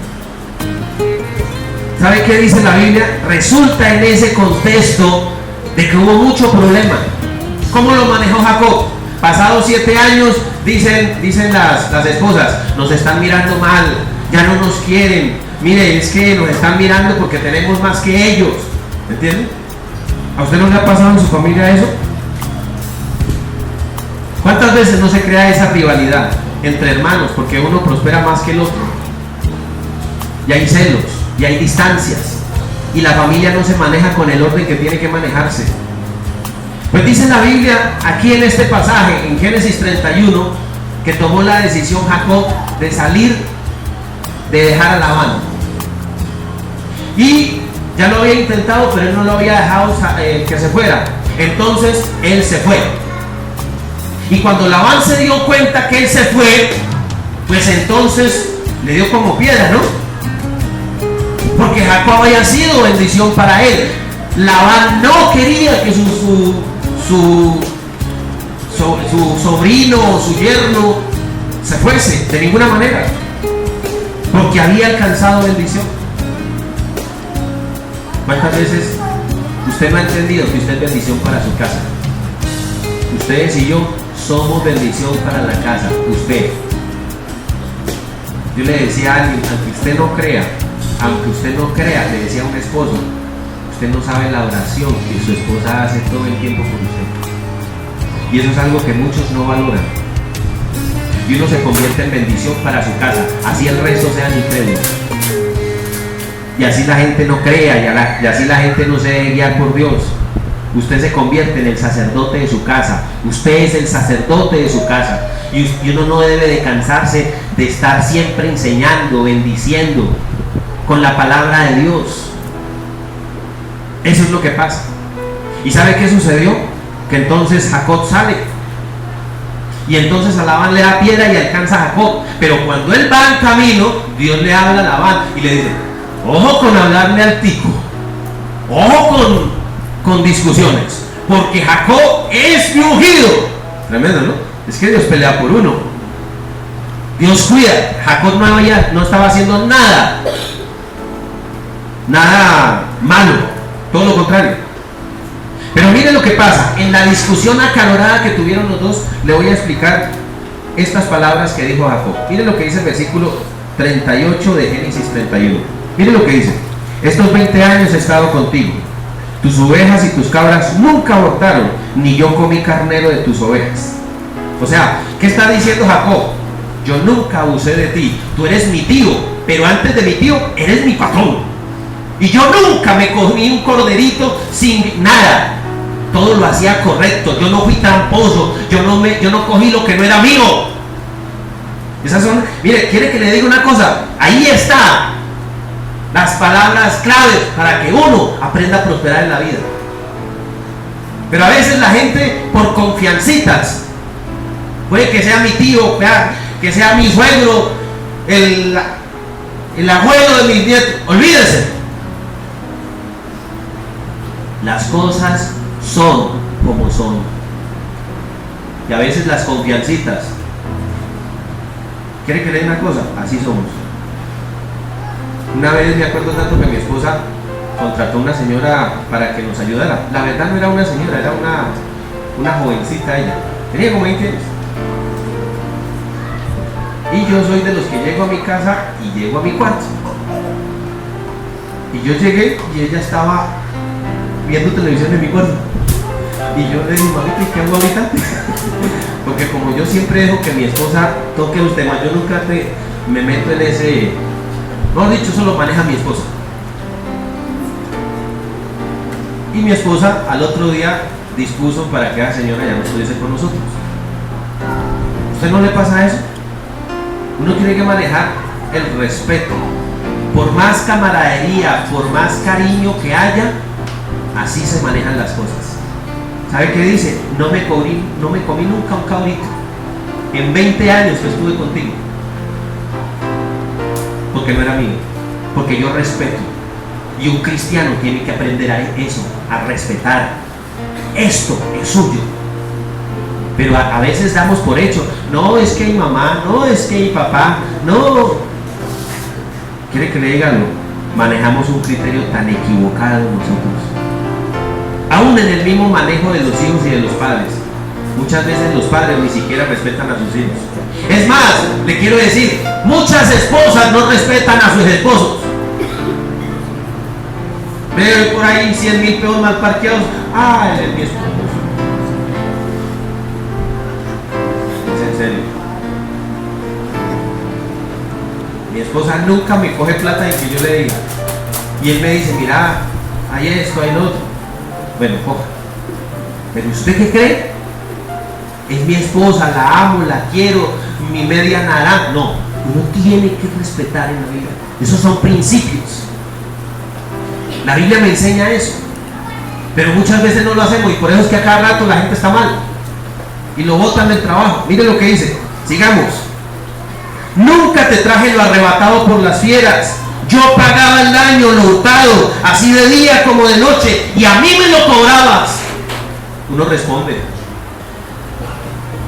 ¿Sabe qué dice la Biblia? Resulta en ese contexto de que hubo mucho problema. ¿Cómo lo manejó Jacob? Pasados 7 años, dicen las esposas, nos están mirando mal, ya no nos quieren. Mire, es que nos están mirando porque tenemos más que ellos. ¿Entienden? ¿A usted no le ha pasado en su familia eso? ¿Cuántas veces no se crea esa rivalidad entre hermanos porque uno prospera más que el otro? Y hay celos, y hay distancias, y la familia no se maneja con el orden que tiene que manejarse. Pues dice la Biblia aquí en este pasaje, en Génesis 31, que tomó la decisión Jacob de salir, de dejar a Labán. Y ya lo había intentado, pero él no lo había dejado que se fuera. Entonces él se fue. Y cuando Labán se dio cuenta que él se fue, pues entonces le dio como piedra, ¿no? Porque Jacob había sido bendición para él. Labán no quería que su sobrino o su yerno se fuese de ninguna manera, porque había alcanzado bendición. ¿Cuántas veces usted no ha entendido que usted es bendición para su casa? Ustedes y yo somos bendición para la casa. Usted. Yo le decía a alguien, aunque usted no crea, le decía a un esposo, usted no sabe la oración que su esposa hace todo el tiempo por usted. Y eso es algo que muchos no valoran. Y uno se convierte en bendición para su casa, así el resto sean incrédulos. Y así la gente no crea, y así la gente no se deje guiar por Dios. Usted se convierte en el sacerdote de su casa. Usted es el sacerdote de su casa. Y uno no debe de cansarse de estar siempre enseñando, bendiciendo con la palabra de Dios. Eso es lo que pasa. ¿Y sabe qué sucedió? Que entonces Jacob sale. Y entonces a Labán le da piedra y alcanza a Jacob. Pero cuando él va en camino, Dios le habla a Labán y le dice: ojo con hablarle al tico. Ojo con discusiones, porque Jacob es mi ungido. Tremendo, ¿no? Es que Dios pelea por uno. Dios cuida. Jacob no estaba haciendo nada malo, todo lo contrario. Pero mire lo que pasa. En la discusión acalorada que tuvieron los dos, le voy a explicar estas palabras que dijo Jacob. Mire lo que dice el versículo 38 de Génesis 31. Mire lo que dice: estos 20 años he estado contigo. Tus ovejas y tus cabras nunca abortaron, ni yo comí carnero de tus ovejas. O sea, ¿qué está diciendo Jacob? Yo nunca abusé de ti. Tú eres mi tío, pero antes de mi tío, eres mi patrón. Y yo nunca me comí un corderito sin nada. Todo lo hacía correcto. Yo no fui tramposo. Yo no cogí lo que no era mío. Esas son, mire, ¿quiere que le diga una cosa? Ahí está las palabras claves para que uno aprenda a prosperar en la vida. Pero a veces la gente, por confiancitas, puede que sea mi tío, que sea mi suegro, el abuelo de mis nietos, olvídese. Las cosas son como son. Y a veces las confiancitas. ¿Quiere que le diga una cosa? Así somos. Una vez me acuerdo tanto que mi esposa contrató a una señora para que nos ayudara. La verdad no era una señora, era una jovencita ella. Tenía como 20 años. Y yo soy de los que llego a mi casa y llego a mi cuarto. Y yo llegué y ella estaba viendo televisión en mi cuarto. Y yo le dije, mamita, ¿y qué hago ahorita? Porque como yo siempre dejo que mi esposa toque los temas, yo nunca me meto en ese... No, dicho, eso lo maneja mi esposa. Y mi esposa al otro día dispuso para que la señora ya no estuviese con nosotros. ¿A usted no le pasa eso? Uno tiene que manejar el respeto. Por más camaradería, por más cariño que haya, así se manejan las cosas. ¿Sabe qué dice? No me comí nunca un cabrito en 20 años que estuve contigo, porque no era mío, porque yo respeto. Y un cristiano tiene que aprender a eso, a respetar. Esto es suyo. Pero a veces damos por hecho, no es que mi mamá, no es que mi papá, no. ¿Quiere que le diga algo? Manejamos un criterio tan equivocado nosotros. Aún en el mismo manejo de los hijos y de los padres. Muchas veces los padres ni siquiera respetan a sus hijos. Es más, le quiero decir, muchas esposas no respetan a sus esposos. Veo por ahí 100.000 pesos mal parqueados. Ah, él es mi esposo. Es en serio. Mi esposa nunca me coge plata y que yo le diga. Y él me dice, mira, hay esto, hay lo otro. Bueno, coja. Pero ¿usted qué cree? Es mi esposa, la amo, la quiero, mi media naranja. No, uno tiene que respetar en la vida. Esos son principios. La Biblia me enseña eso. Pero muchas veces no lo hacemos y por eso es que a cada rato la gente está mal. Y lo botan del trabajo. Mire lo que dice. Sigamos. Nunca te traje lo arrebatado por las fieras. Yo pagaba el daño, lo hurtado, así de día como de noche, y a mí me lo cobrabas. Uno responde.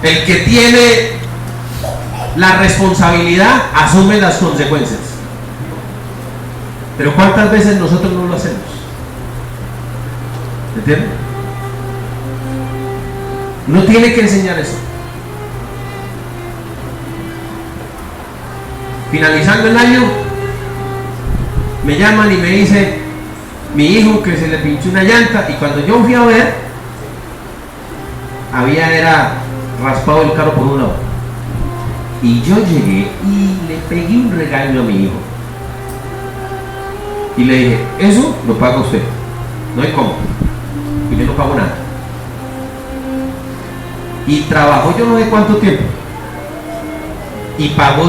El que tiene la responsabilidad asume las consecuencias. Pero ¿cuántas veces nosotros no lo hacemos? ¿Entienden? Uno tiene que enseñar eso. Finalizando el año, me llaman y me dice mi hijo que se le pinchó una llanta, y cuando yo fui a ver, era raspado el carro por un lado. Y yo llegué y le pegué un regaño a mi hijo. Y le dije, eso lo paga usted, no hay cómo. Y yo no pago nada. Y trabajó yo no sé cuánto tiempo. Y pagó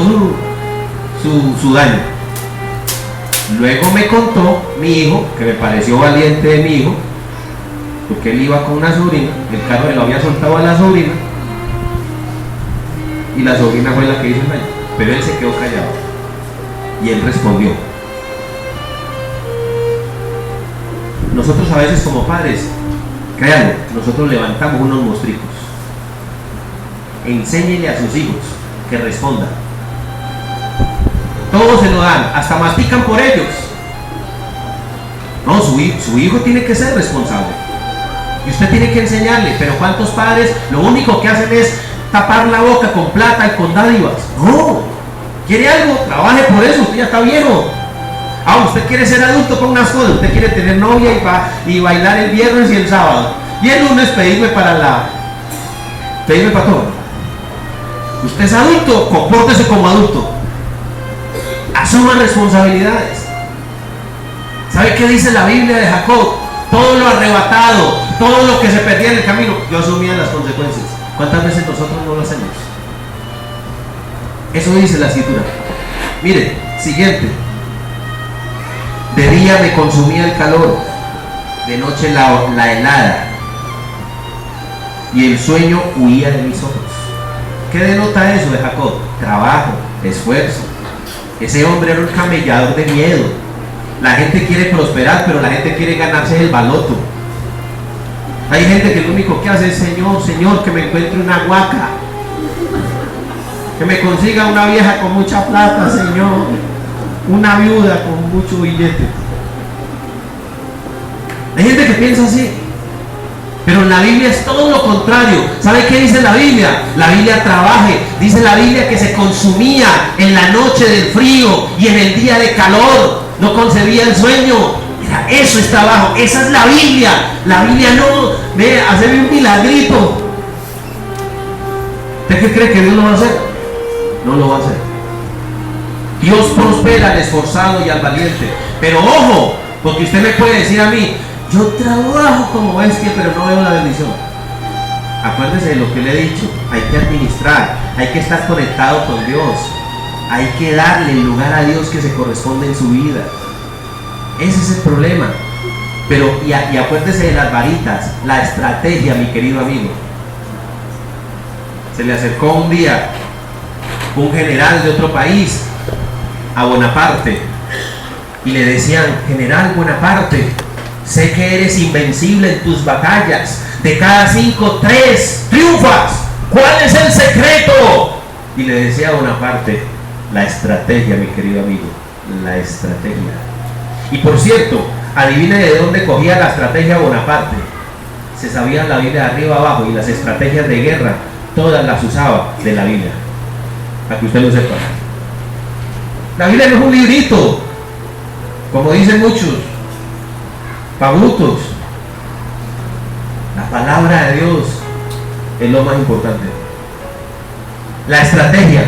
su daño. Luego me contó mi hijo, que me pareció valiente de mi hijo, porque él iba con una sobrina, el carro le lo había soltado a la sobrina, y la sobrina fue la que hizo el daño, pero él se quedó callado y él respondió. Nosotros a veces como padres, créanlo, nosotros levantamos unos monstruos. Enséñele a sus hijos que respondan. Todos se lo dan, hasta mastican por ellos. No, su hijo tiene que ser responsable. Y usted tiene que enseñarle. Pero ¿cuántos padres lo único que hacen es tapar la boca con plata y con dádivas? No. ¿Quiere algo? Trabaje por eso, usted ya está viejo. Usted quiere ser adulto con unas cosas. Usted quiere tener novia y bailar el viernes y el sábado. Y el lunes pedirme para todo. Usted es adulto, compórtese como adulto. Asuma responsabilidades. ¿Sabe qué dice la Biblia de Jacob? Todo lo arrebatado, todo lo que se perdía en el camino, yo asumía las consecuencias. ¿Cuántas veces nosotros no lo hacemos? Eso dice la escritura. Mire, siguiente. De día me consumía el calor, de noche la helada, y el sueño huía de mis ojos. ¿Qué denota eso de Jacob? Trabajo, esfuerzo. Ese hombre era un camellador de miedo. La gente quiere prosperar, pero la gente quiere ganarse el baloto. Hay gente que lo único que hace es: Señor, Señor, que me encuentre una huaca, que me consiga una vieja con mucha plata, Señor, una viuda con mucho billete. Hay gente que piensa así, pero en la Biblia es todo lo contrario. ¿Sabe qué dice la Biblia? La Biblia trabaje. Dice la Biblia que se consumía en la noche del frío y en el día de calor. No concebía el sueño. Mira, eso está abajo. Esa es la Biblia. La Biblia no ve hacerme un milagrito. ¿Usted qué cree que Dios lo va a hacer? No lo va a hacer. Dios prospera al esforzado y al valiente. Pero ojo, porque usted me puede decir a mí: yo trabajo como bestia, pero no veo la bendición. Acuérdese de lo que le he dicho. Hay que administrar, hay que estar conectado con Dios, hay que darle el lugar a Dios que se corresponde en su vida. Ese es el problema. Pero y acuérdese de las varitas, la estrategia, mi querido amigo. Se le acercó un día un general de otro país a Bonaparte y le decían: General Bonaparte, sé que eres invencible en tus batallas. De cada 5, 3 triunfas. ¿Cuál es el secreto? Y le decía a Bonaparte: la estrategia, mi querido amigo, la estrategia. Y por cierto, adivine de dónde cogía la estrategia Bonaparte. Se sabía la Biblia de arriba abajo, y las estrategias de guerra todas las usaba de la Biblia, para que usted lo sepa. La Biblia no es un librito, como dicen muchos pabutos. La palabra de Dios es lo más importante. La estrategia.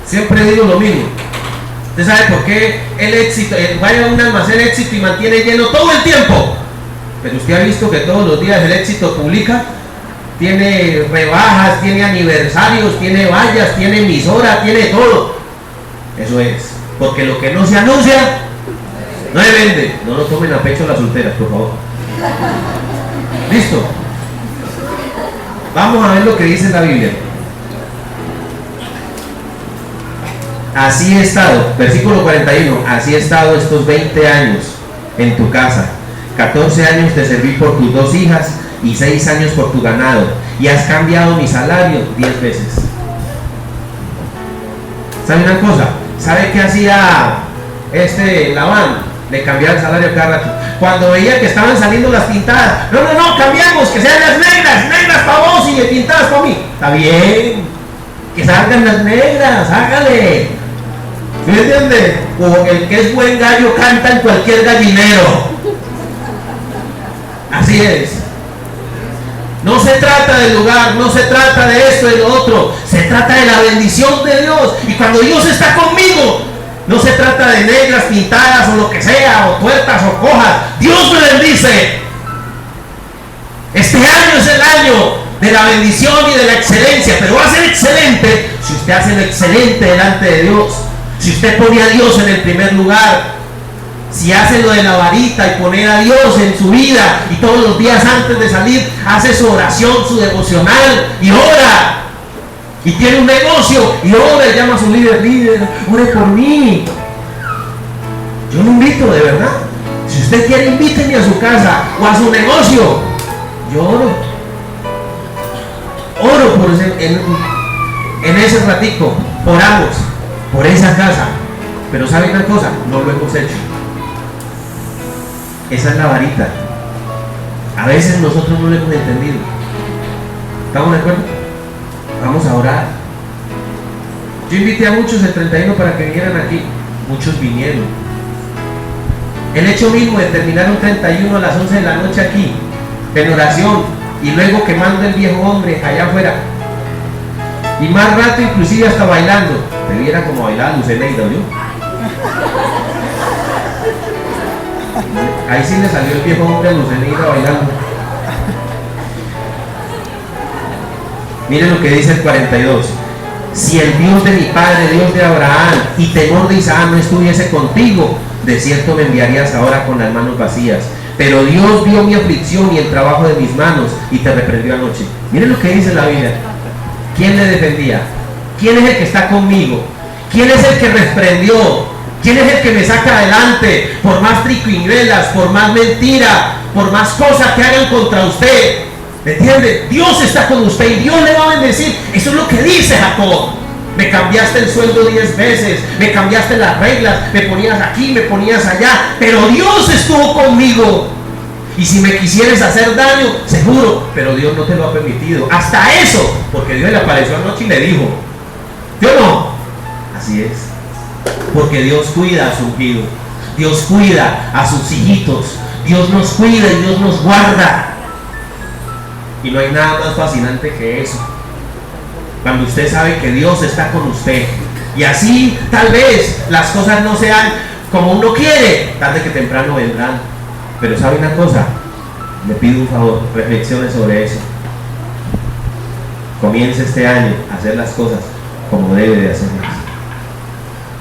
Siempre digo lo mismo. ¿Usted sabe por qué el éxito? Vaya a un almacén Éxito y mantiene lleno todo el tiempo. Pero usted ha visto que todos los días el Éxito publica. Tiene rebajas, tiene aniversarios, tiene vallas, tiene emisora, tiene todo. Eso es. Porque lo que no se anuncia no se vende. No lo tomen a pecho las solteras, por favor. ¿Listo? Vamos a ver lo que dice la Biblia. Así he estado, versículo 41, así he estado estos 20 años en tu casa. 14 años te serví por tus 2 hijas y 6 años por tu ganado, y has cambiado mi salario 10 veces. ¿Sabe una cosa? ¿Sabe qué hacía Labán? Le cambiaba el salario cada rato. Cuando veía que estaban saliendo las pintadas: no, cambiamos, que sean las negras para vos y pintadas para mí. Está bien, que salgan las negras, hágale. ¿Me entiende? O el que es buen gallo canta en cualquier gallinero. Así es. No se trata del lugar, no se trata de esto y de lo otro, se trata de la bendición de Dios. Y cuando Dios está conmigo, no se trata de negras pintadas o lo que sea, o tuertas o cojas. Dios me bendice. Este año es el año de la bendición y de la excelencia, pero va a ser excelente si usted hace lo excelente delante de Dios. Si usted pone a Dios en el primer lugar, si hace lo de la varita y pone a Dios en su vida, y todos los días antes de salir hace su oración, su devocional, y ora, y tiene un negocio y ora, y llama a su líder: ore por mí. Yo lo invito, de verdad. Si usted quiere, invíteme a su casa o a su negocio. Yo oro por en ese ratico, oramos por esa casa. Pero ¿sabe una cosa? No lo hemos hecho. Esa es la varita. A veces nosotros no lo hemos entendido. ¿Estamos de acuerdo? Vamos a orar. Yo invité a muchos el 31 para que vinieran aquí. Muchos vinieron. El hecho mismo de terminar un 31 a las 11 de la noche aquí, en oración, y luego quemando el viejo hombre allá afuera, y más rato inclusive hasta bailando. Te viera como bailaba Luceneida, ¿oyó? Ahí sí le salió el viejo hombre a Luceneida bailando. Miren lo que dice el 42. Si el Dios de mi padre, Dios de Abraham y temor de Isaac no estuviese contigo, de cierto me enviarías ahora con las manos vacías. Pero Dios vio mi aflicción y el trabajo de mis manos y te reprendió anoche. Miren lo que dice la Biblia. ¿Quién le defendía? ¿Quién es el que está conmigo? ¿Quién es el que reprendió? ¿Quién es el que me saca adelante? Por más triquiñuelas, por más mentira, por más cosas que hagan contra usted, ¿entiende? Dios está con usted y Dios le va a bendecir. Eso es lo que dice Jacob. Me cambiaste el sueldo 10 veces, me cambiaste las reglas, me ponías aquí, me ponías allá, pero Dios estuvo conmigo. Y si me quisieras hacer daño, seguro, pero Dios no te lo ha permitido. Hasta eso, porque Dios le apareció anoche y le dijo, yo no. Así es, porque Dios cuida a su ungido, Dios cuida a sus hijitos, Dios nos cuida y Dios nos guarda. Y no hay nada más fascinante que eso, cuando usted sabe que Dios está con usted. Y así tal vez las cosas no sean como uno quiere, tarde que temprano vendrán. Pero ¿sabe una cosa? Le pido un favor, reflexione sobre eso. Comience este año a hacer las cosas como debe de hacerlas.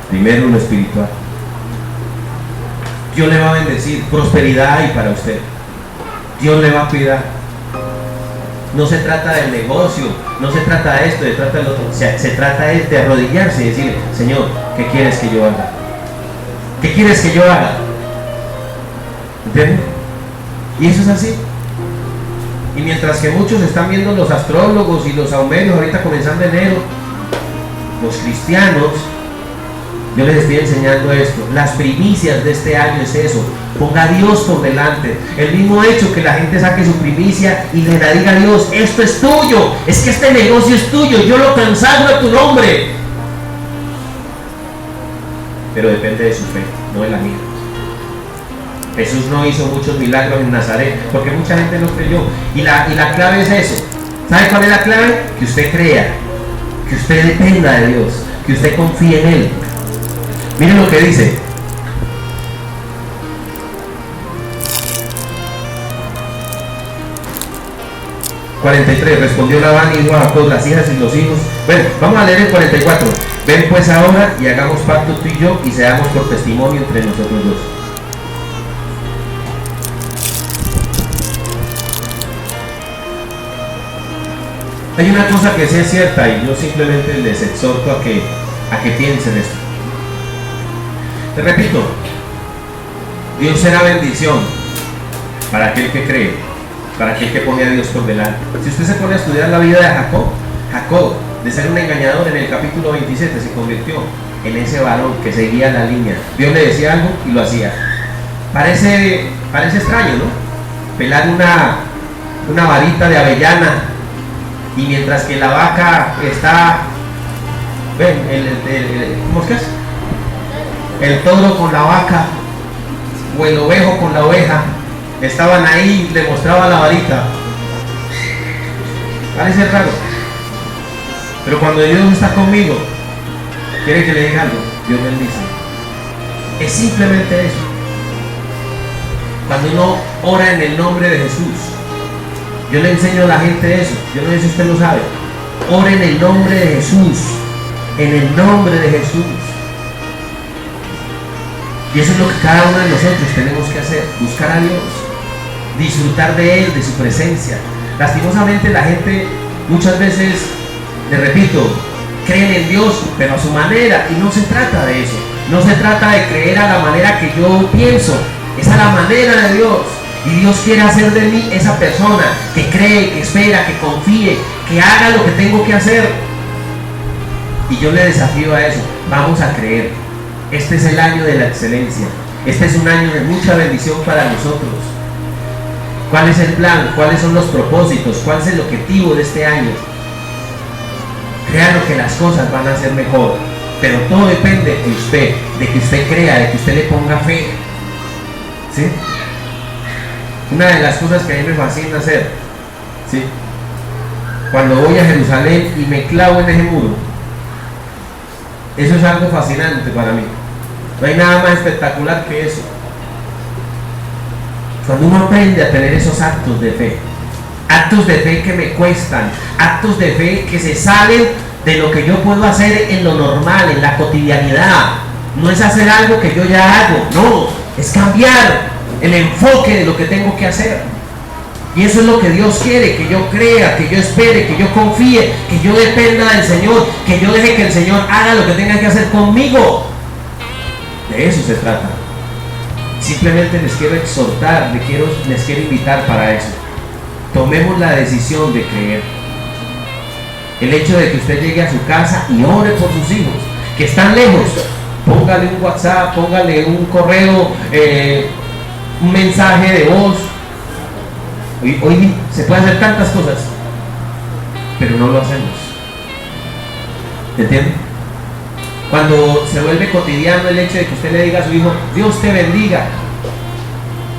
Primero lo espiritual. Dios le va a bendecir, prosperidad hay para usted. Dios le va a cuidar. No se trata del negocio, no se trata de esto, se trata del otro. Se trata de arrodillarse y decirle, Señor, ¿qué quieres que yo haga? ¿Qué quieres que yo haga? ¿Entienden? Y eso es así. Y mientras que muchos están viendo los astrólogos y los aumerios ahorita comenzando enero, los cristianos, yo les estoy enseñando esto. Las primicias de este año es eso. Ponga a Dios por delante. El mismo hecho que la gente saque su primicia y le diga a Dios, esto es tuyo, es que este negocio es tuyo, yo lo consagro a tu nombre. Pero depende de su fe, no de la mía. Jesús no hizo muchos milagros en Nazaret porque mucha gente no creyó. Y la clave es eso. ¿Sabe cuál es la clave? Que usted crea, que usted dependa de Dios, que usted confíe en Él. Miren lo que dice. ...43... respondió Labán y dijo a Jacob, las hijas y los hijos. Bueno, vamos a leer el 44. Ven pues ahora y hagamos pacto tú y yo y seamos por testimonio entre nosotros dos. Hay una cosa que sí es cierta y yo simplemente les exhorto a que piensen esto. Te repito, Dios será bendición para aquel que cree, para aquel que pone a Dios por delante. Si usted se pone a estudiar la vida de Jacob, de ser un engañador, en el capítulo 27 se convirtió en ese varón que seguía la línea. Dios le decía algo y lo hacía. Parece extraño, ¿no? Pelar una varita de avellana y mientras que la vaca está, ven, ¿cómo es que es? El toro con la vaca o el ovejo con la oveja estaban ahí, le mostraba la varita. Parece raro, pero cuando Dios está conmigo, quiere que le diga algo, Dios bendice. Es simplemente eso. Cuando uno ora en el nombre de Jesús, yo le enseño a la gente eso. Yo no sé si usted lo sabe. Ore en el nombre de Jesús, en el nombre de Jesús. Y eso es lo que cada uno de nosotros tenemos que hacer, buscar a Dios, disfrutar de Él, de su presencia. Lastimosamente la gente muchas veces, le repito, creen en Dios, pero a su manera, y no se trata de eso. No se trata de creer a la manera que yo pienso, es a la manera de Dios. Y Dios quiere hacer de mí esa persona que cree, que espera, que confíe, que haga lo que tengo que hacer. Y yo le desafío a eso. Vamos a creer. Este es el año de la excelencia. Este es un año de mucha bendición para nosotros. ¿Cuál es el plan? ¿Cuáles son los propósitos? ¿Cuál es el objetivo de este año? Créanlo que las cosas van a ser mejor. Pero todo depende de usted, de que usted crea, de que usted le ponga fe. ¿Sí? Una de las cosas que a mí me fascina hacer, ¿sí? Cuando voy a Jerusalén y me clavo en ese muro, eso es algo fascinante para mí. No hay nada más espectacular que eso. Cuando uno aprende a tener esos actos de fe que me cuestan, actos de fe que se salen de lo que yo puedo hacer en lo normal, en la cotidianidad. No es hacer algo que yo ya hago, no, es cambiar el enfoque de lo que tengo que hacer. Y eso es lo que Dios quiere, que yo crea, que yo espere, que yo confíe, que yo dependa del Señor, que yo deje que el Señor haga lo que tenga que hacer conmigo. De eso se trata. Simplemente les quiero exhortar, les quiero invitar para eso. Tomemos la decisión de creer. El hecho de que usted llegue a su casa y ore por sus hijos, que están lejos, póngale un WhatsApp, póngale un correo, un mensaje de voz. Hoy se puede hacer tantas cosas, pero no lo hacemos. ¿Entiende? Cuando se vuelve cotidiano el hecho de que usted le diga a su hijo, Dios te bendiga,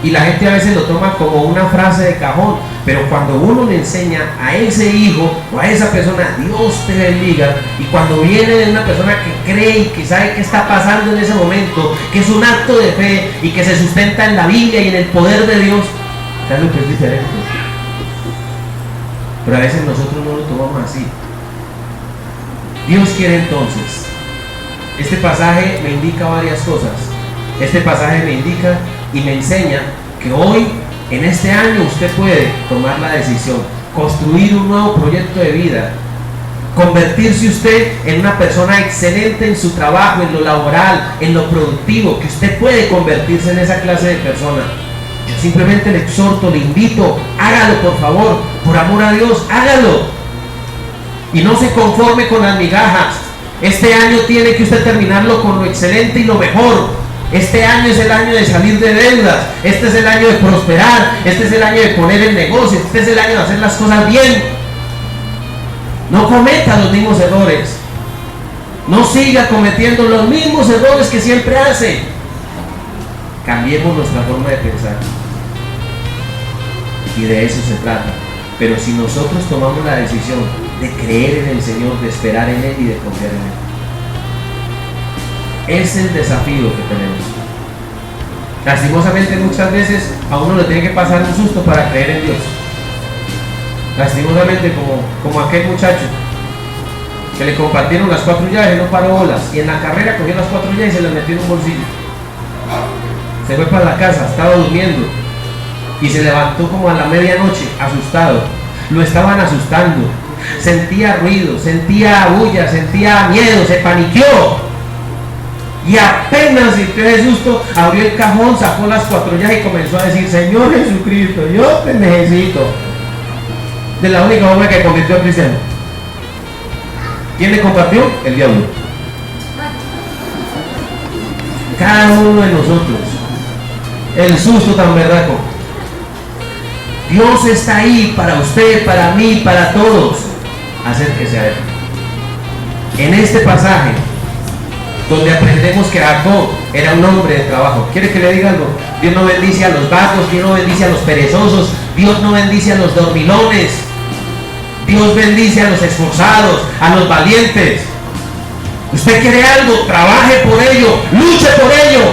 y la gente a veces lo toma como una frase de cajón, pero cuando uno le enseña a ese hijo o a esa persona, Dios te bendiga, y cuando viene de una persona que cree y que sabe qué está pasando en ese momento, que es un acto de fe y que se sustenta en la Biblia y en el poder de Dios, claro que es diferente. Pero a veces nosotros no lo tomamos así. Dios quiere entonces. Este pasaje me indica varias cosas. Este pasaje me indica y me enseña que hoy, en este año, usted puede tomar la decisión, construir un nuevo proyecto de vida, convertirse usted en una persona excelente en su trabajo, en lo laboral, en lo productivo, que usted puede convertirse en esa clase de persona. Yo simplemente le exhorto, le invito, hágalo por favor, por amor a Dios, hágalo. Y no se conforme con las migajas. Este año tiene que usted terminarlo con lo excelente y lo mejor. Este año es el año de salir de deudas, este es el año de prosperar, este es el año de poner el negocio, este es el año de hacer las cosas bien. No cometa los mismos errores, no siga cometiendo los mismos errores que siempre hace. Cambiemos nuestra forma de pensar, y de eso se trata. Pero si nosotros tomamos la decisión de creer en el Señor, de esperar en Él y de confiar en Él, es el desafío que tenemos. Lastimosamente muchas veces a uno le tiene que pasar un susto para creer en Dios. Lastimosamente como aquel muchacho que le compartieron las 4 llaves y no paró bolas, y en la carrera cogió las 4 llaves y se las metió en un bolsillo. Se fue para la casa, estaba durmiendo y se levantó como a la medianoche asustado. Lo estaban asustando, sentía ruido, sentía bulla, sentía miedo, se paniqueó. Y apenas sintió ese susto, abrió el cajón, sacó las 4 llaves y comenzó a decir, Señor Jesucristo, yo te necesito. De la única forma que convirtió a cristiano. ¿Quién le compartió? El diablo. Cada uno de nosotros. El susto tan berraco. Dios está ahí para usted, para mí, para todos. Acérquese a Él. En este pasaje, donde aprendemos que Jacob era un hombre de trabajo. ¿Quiere que le diga algo? Dios no bendice a los vagos, Dios no bendice a los perezosos, Dios no bendice a los dormilones. Dios bendice a los esforzados, a los valientes. Usted quiere algo, trabaje por ello, luche por ello.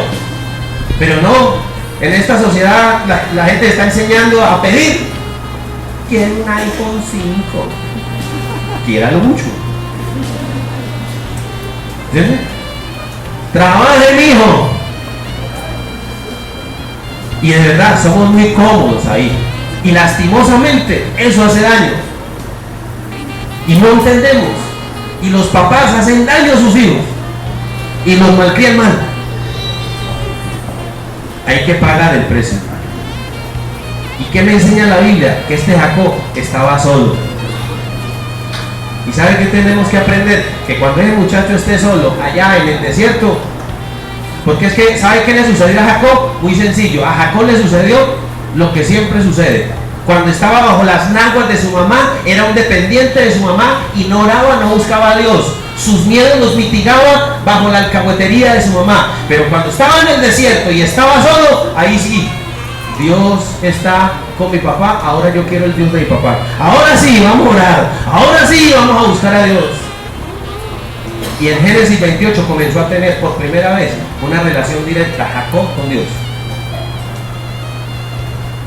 Pero no, en esta sociedad la gente está enseñando a pedir. Quiero un iPhone 5. Quiéralo mucho. ¿Entiende? Trabaje, mijo. Y de verdad somos muy cómodos ahí. Y lastimosamente eso hace daño. Y no entendemos. Y los papás hacen daño a sus hijos. Y los malcrían mal. Hay que pagar el precio. ¿Y qué me enseña la Biblia? Que este Jacob estaba solo. ¿Y sabe qué tenemos que aprender? Que cuando ese muchacho esté solo, allá en el desierto, porque es que, ¿sabe qué le sucedió a Jacob? Muy sencillo, a Jacob le sucedió lo que siempre sucede. Cuando estaba bajo las naguas de su mamá, era un dependiente de su mamá y no oraba, no buscaba a Dios. Sus miedos los mitigaba bajo la alcahuetería de su mamá. Pero cuando estaba en el desierto y estaba solo, ahí sí, Dios está con mi papá, ahora yo quiero el Dios de mi papá. Ahora sí, vamos a orar. Ahora sí, vamos a buscar a Dios. Y en Génesis 28 comenzó a tener por primera vez una relación directa Jacob con Dios.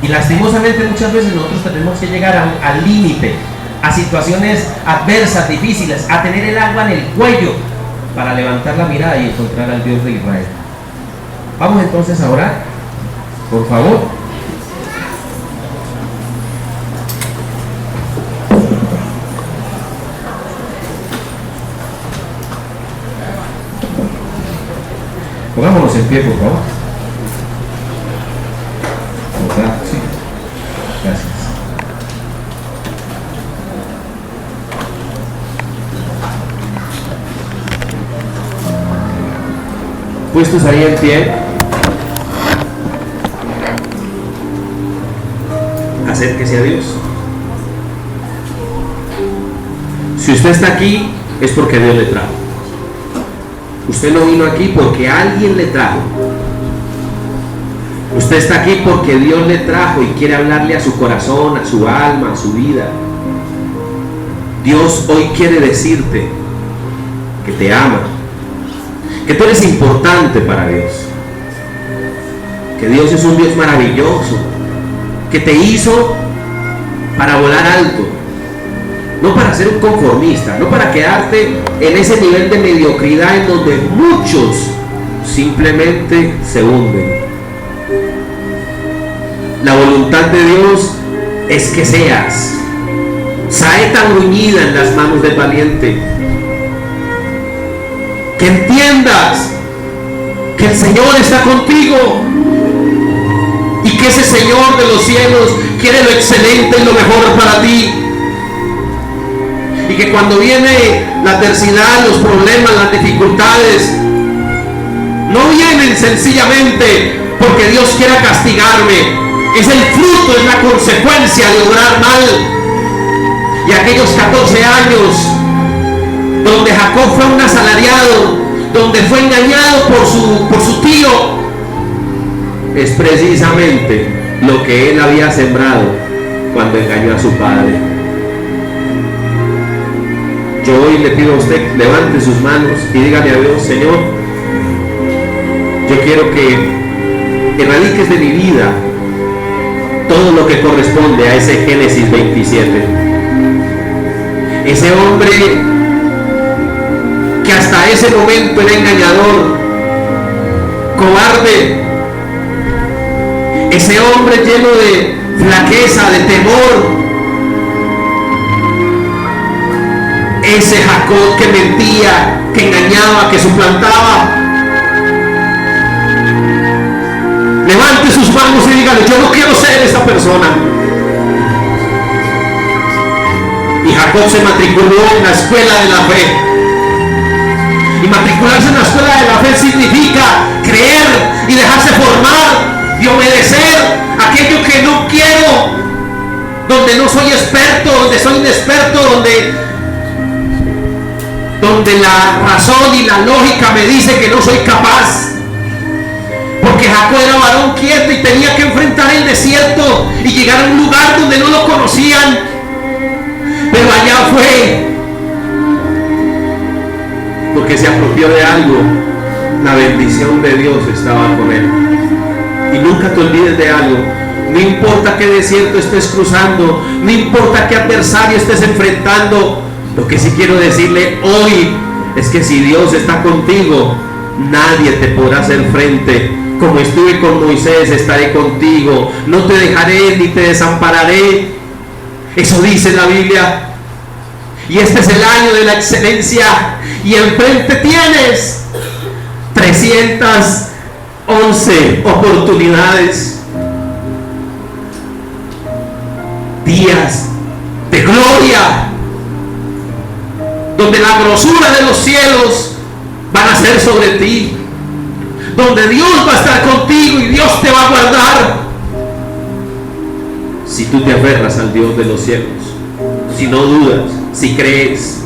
Y lastimosamente muchas veces nosotros tenemos que llegar al límite, a situaciones adversas, difíciles, a tener el agua en el cuello para levantar la mirada y encontrar al Dios de Israel. Vamos entonces a orar, por favor. Pongámonos en pie, por favor. puestos ahí en pie, acérquese a Dios. Si usted está aquí, es porque Dios le trajo. Usted no vino aquí porque alguien le trajo. Usted está aquí porque Dios le trajo y quiere hablarle a su corazón, a su alma, a su vida. Dios hoy quiere decirte que te ama, que tú eres importante para Dios, que Dios es un Dios maravilloso, que te hizo para volar alto, no para ser un conformista, no para quedarte en ese nivel de mediocridad en donde muchos simplemente se hunden. La voluntad de Dios es que seas saeta gruñida en las manos del valiente, que entiendas que el Señor está contigo y que ese Señor de los cielos quiere lo excelente y lo mejor para ti, y que cuando viene la adversidad, los problemas, las dificultades, no vienen sencillamente porque Dios quiera castigarme. Es el fruto, es la consecuencia de obrar mal. Y aquellos 14 años donde Jacob fue un asalariado, donde fue engañado por su tío, es precisamente lo que él había sembrado cuando engañó a su padre. Yo hoy le pido a usted, levante sus manos y dígale a Dios: Señor, yo quiero que erradiques de mi vida todo lo que corresponde a ese Génesis 27. Ese hombre que hasta ese momento era engañador, cobarde, ese hombre lleno de flaqueza, de temor, ese Jacob que mentía, que engañaba, que suplantaba. Levante sus manos y dígale: yo no quiero ser esa persona. Y Jacob se matriculó en la escuela de la fe. Y matricularse en la escuela de la fe significa creer y dejarse formar y obedecer aquello que no quiero, donde no soy experto, donde soy inexperto, donde la razón y la lógica me dice que no soy capaz. Porque Jacob era varón quieto y tenía que enfrentar el desierto y llegar a un lugar donde no lo conocían. Pero allá fue porque se apropió de algo. La bendición de Dios estaba con él. Y nunca te olvides de algo: no importa qué desierto estés cruzando, no importa qué adversario estés enfrentando, lo que sí quiero decirle hoy es que si Dios está contigo, nadie te podrá hacer frente. Como estuve con Moisés, estaré contigo, no te dejaré ni te desampararé. Eso dice la Biblia. Y este es el año de la excelencia, y enfrente tienes 311 oportunidades, días de gloria, donde la grosura de los cielos van a ser sobre ti, donde Dios va a estar contigo y Dios te va a guardar. Si tú te aferras al Dios de los cielos, si no dudas, si crees.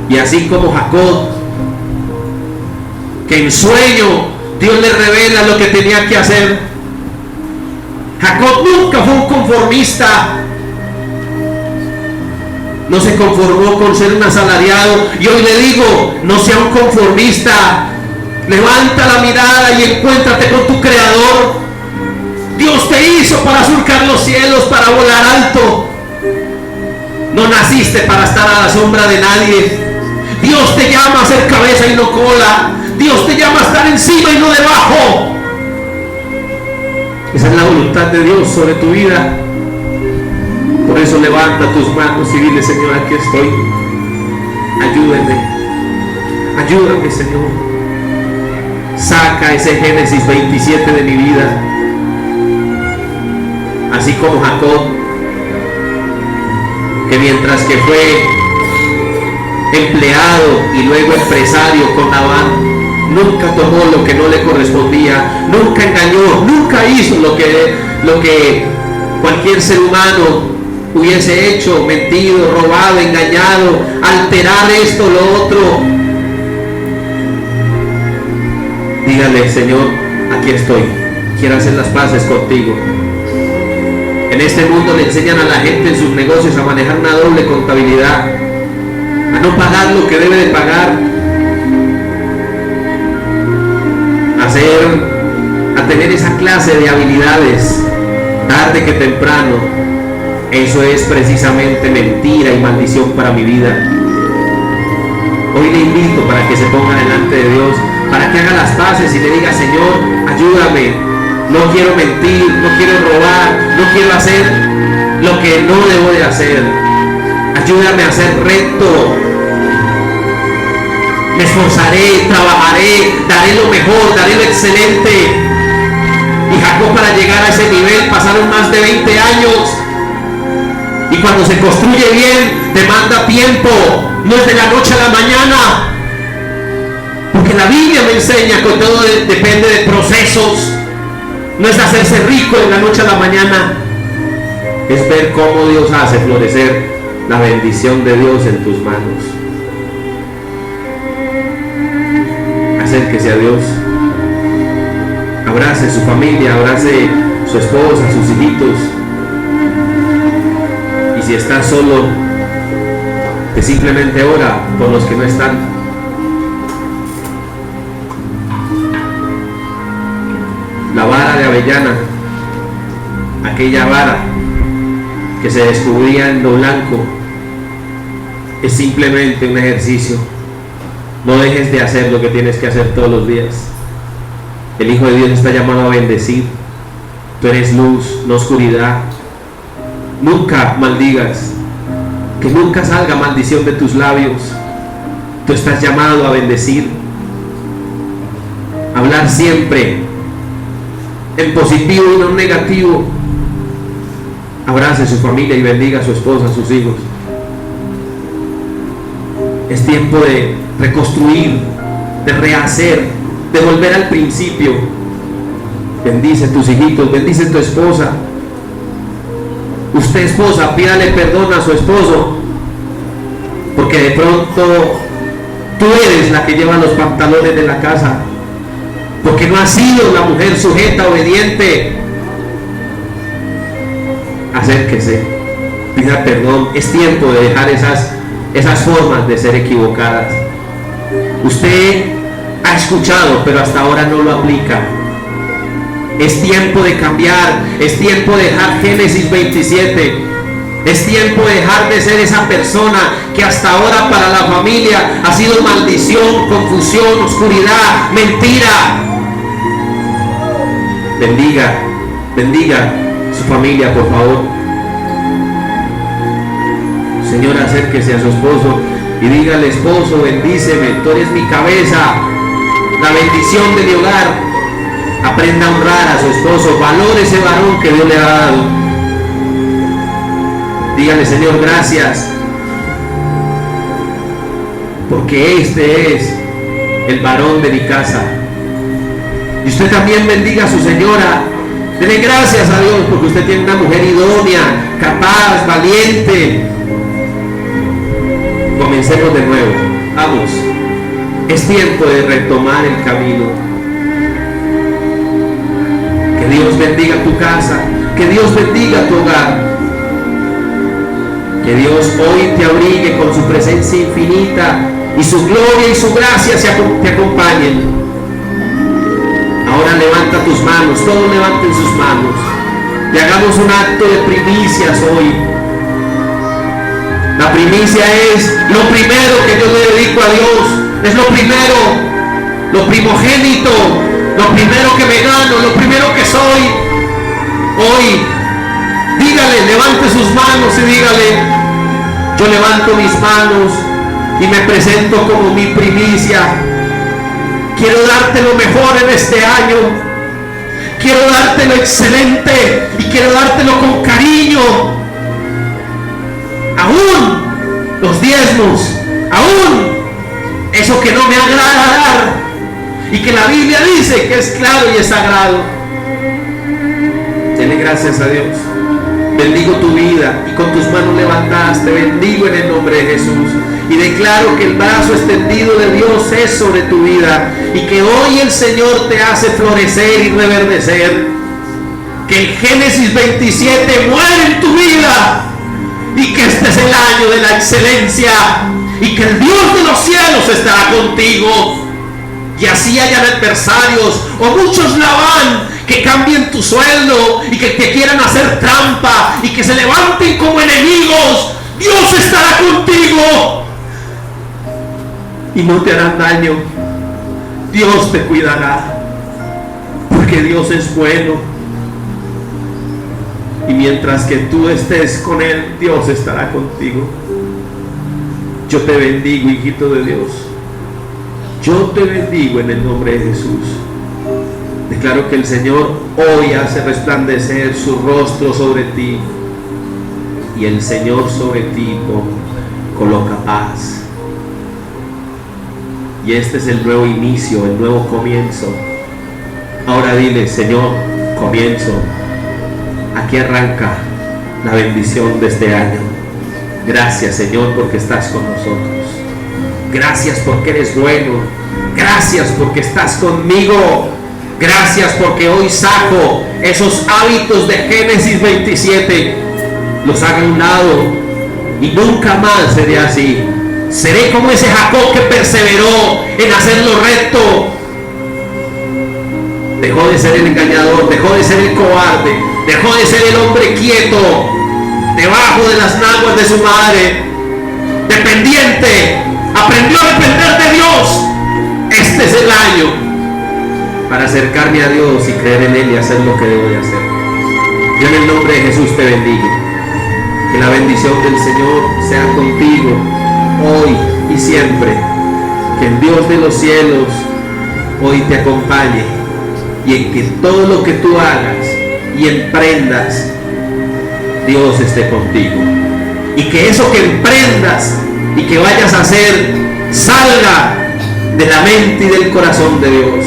Y así como Jacob, que en sueño Dios le revela lo que tenía que hacer. Jacob nunca fue un conformista. No se conformó con ser un asalariado. Y hoy le digo: no sea un conformista. Levanta la mirada y encuéntrate con tu Creador. Dios te hizo para surcar los cielos, para volar alto. No naciste para estar a la sombra de nadie. Dios te llama a ser cabeza y no cola. Dios te llama a estar encima y no debajo. Esa es la voluntad de Dios sobre tu vida. Por eso levanta tus manos y dile: Señor, aquí estoy. Ayúdame, Señor. Saca ese Génesis 27 de mi vida. Así como Jacob, que mientras que fue empleado y luego empresario con Labán, nunca tomó lo que no le correspondía, nunca engañó, nunca hizo lo que cualquier ser humano hubiese hecho, mentido, robado, engañado, alterar esto, lo otro. Dígale: Señor, aquí estoy, quiero hacer las paces contigo. En este mundo le enseñan a la gente en sus negocios a manejar una doble contabilidad, a no pagar lo que debe de pagar, a tener esa clase de habilidades tarde que temprano. Eso es precisamente mentira y maldición para mi vida. Hoy le invito para que se ponga delante de Dios, para que haga las paces y le diga: Señor, ayúdame. No quiero mentir, no quiero robar, no quiero hacer lo que no debo de hacer. Ayúdame a ser recto. Me esforzaré, trabajaré, daré lo mejor, daré lo excelente. Y Jacob, para llegar a ese nivel, pasaron más de 20 años. Y cuando se construye bien, demanda tiempo. No es de la noche a la mañana. Porque la Biblia me enseña que todo depende de procesos. No es hacerse rico de la noche a la mañana. Es ver cómo Dios hace florecer la bendición de Dios en tus manos. Acérquese a Dios. Abrace su familia, abrace su esposa, sus hijitos. Y si estás solo, que simplemente ora por los que no están. La vara de avellana, aquella vara que se descubría en lo blanco, es simplemente un ejercicio. No dejes de hacer lo que tienes que hacer todos los días. El Hijo de Dios está llamado a bendecir. Tú eres luz, no oscuridad. Nunca maldigas, que nunca salga maldición de tus labios. Tú estás llamado a bendecir, hablar siempre en positivo y no en negativo. Abrace a su familia y bendiga a su esposa, a sus hijos. Es tiempo de reconstruir, de rehacer, de volver al principio. Bendice a tus hijitos, bendice a tu esposa. Usted, esposa, pídale perdón a su esposo, porque de pronto tú eres la que lleva los pantalones de la casa, porque no has sido la mujer sujeta, obediente. Acérquese, pida perdón. Es tiempo de dejar esas formas de ser equivocadas. Usted ha escuchado, pero hasta ahora no lo aplica. Es tiempo de cambiar, es tiempo de dejar Génesis 27. Es tiempo de dejar de ser esa persona que hasta ahora para la familia ha sido maldición, confusión, oscuridad, mentira. Bendiga su familia, por favor. Señora, acérquese a su esposo y dígale: esposo, bendíceme, tú eres mi cabeza, la bendición de mi hogar. Aprenda a honrar a su esposo, valore ese varón que Dios le ha dado. Dígale: Señor, gracias, porque este es el varón de mi casa. Y usted también bendiga a su señora. Dele gracias a Dios porque usted tiene una mujer idónea, capaz, valiente. Comencemos de nuevo. Vamos. Es tiempo de retomar el camino. Que Dios bendiga tu casa. Que Dios bendiga tu hogar. Que Dios hoy te abrigue con su presencia infinita y su gloria y su gracia te acompañen. Ahora levanta tus manos, todos levanten sus manos y hagamos un acto de primicias hoy. La primicia es lo primero que yo le dedico a Dios, es lo primero, lo primogénito, lo primero que me gano, lo primero que soy. Hoy, dígale, levante sus manos y dígale: yo levanto mis manos y me presento como mi primicia. Quiero darte lo mejor en este año. Quiero darte lo excelente y quiero dártelo con cariño. Aún los diezmos, aún eso que no me agrada dar, y que la Biblia dice que es claro y es sagrado. Dele gracias a Dios. Bendigo tu vida y con tus manos levantadas te bendigo en el nombre de Jesús y declaro que el brazo extendido de Dios es sobre tu vida y que hoy el Señor te hace florecer y reverdecer, que el Génesis 27 muere en tu vida y que este es el año de la excelencia y que el Dios de los cielos estará contigo. Y así hayan adversarios o muchos Labán que cambien tu sueldo y que te quieran hacer trampa y que se levanten como enemigos, Dios estará contigo y no te harán daño. Dios te cuidará porque Dios es bueno, y mientras que tú estés con Él, Dios estará contigo. Yo te bendigo, hijito de Dios. Yo te bendigo en el nombre de Jesús. Declaro que el Señor hoy hace resplandecer su rostro sobre ti y el Señor sobre ti coloca paz. Y este es el nuevo inicio, el nuevo comienzo. Ahora dile: Señor, comienzo. Aquí arranca la bendición de este año. Gracias, Señor, porque estás con nosotros. Gracias porque eres bueno. Gracias porque estás conmigo. Gracias porque hoy saco esos hábitos de Génesis 27. Los hago a un lado y nunca más seré así. Seré como ese Jacob que perseveró en hacer lo recto. Dejó de ser el engañador, dejó de ser el cobarde, dejó de ser el hombre quieto, debajo de las naguas de su madre, dependiente. Aprendió a depender de Dios. Este es el año para acercarme a Dios y creer en Él y hacer lo que debo de hacer. Yo en el nombre de Jesús te bendigo. Que la bendición del Señor sea contigo hoy y siempre. Que el Dios de los cielos hoy te acompañe y en que todo lo que tú hagas y emprendas, Dios esté contigo. Y que eso que emprendas y que vayas a hacer salga de la mente y del corazón de Dios.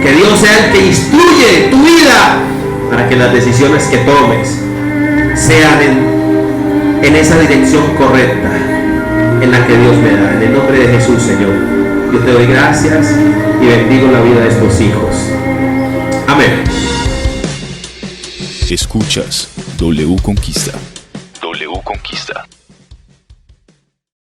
Que Dios sea el que instruye tu vida para que las decisiones que tomes sean en esa dirección correcta en la que Dios me da. En el nombre de Jesús, Señor, yo te doy gracias y bendigo la vida de estos hijos. Amén. Escuchas W Conquista. W Conquista.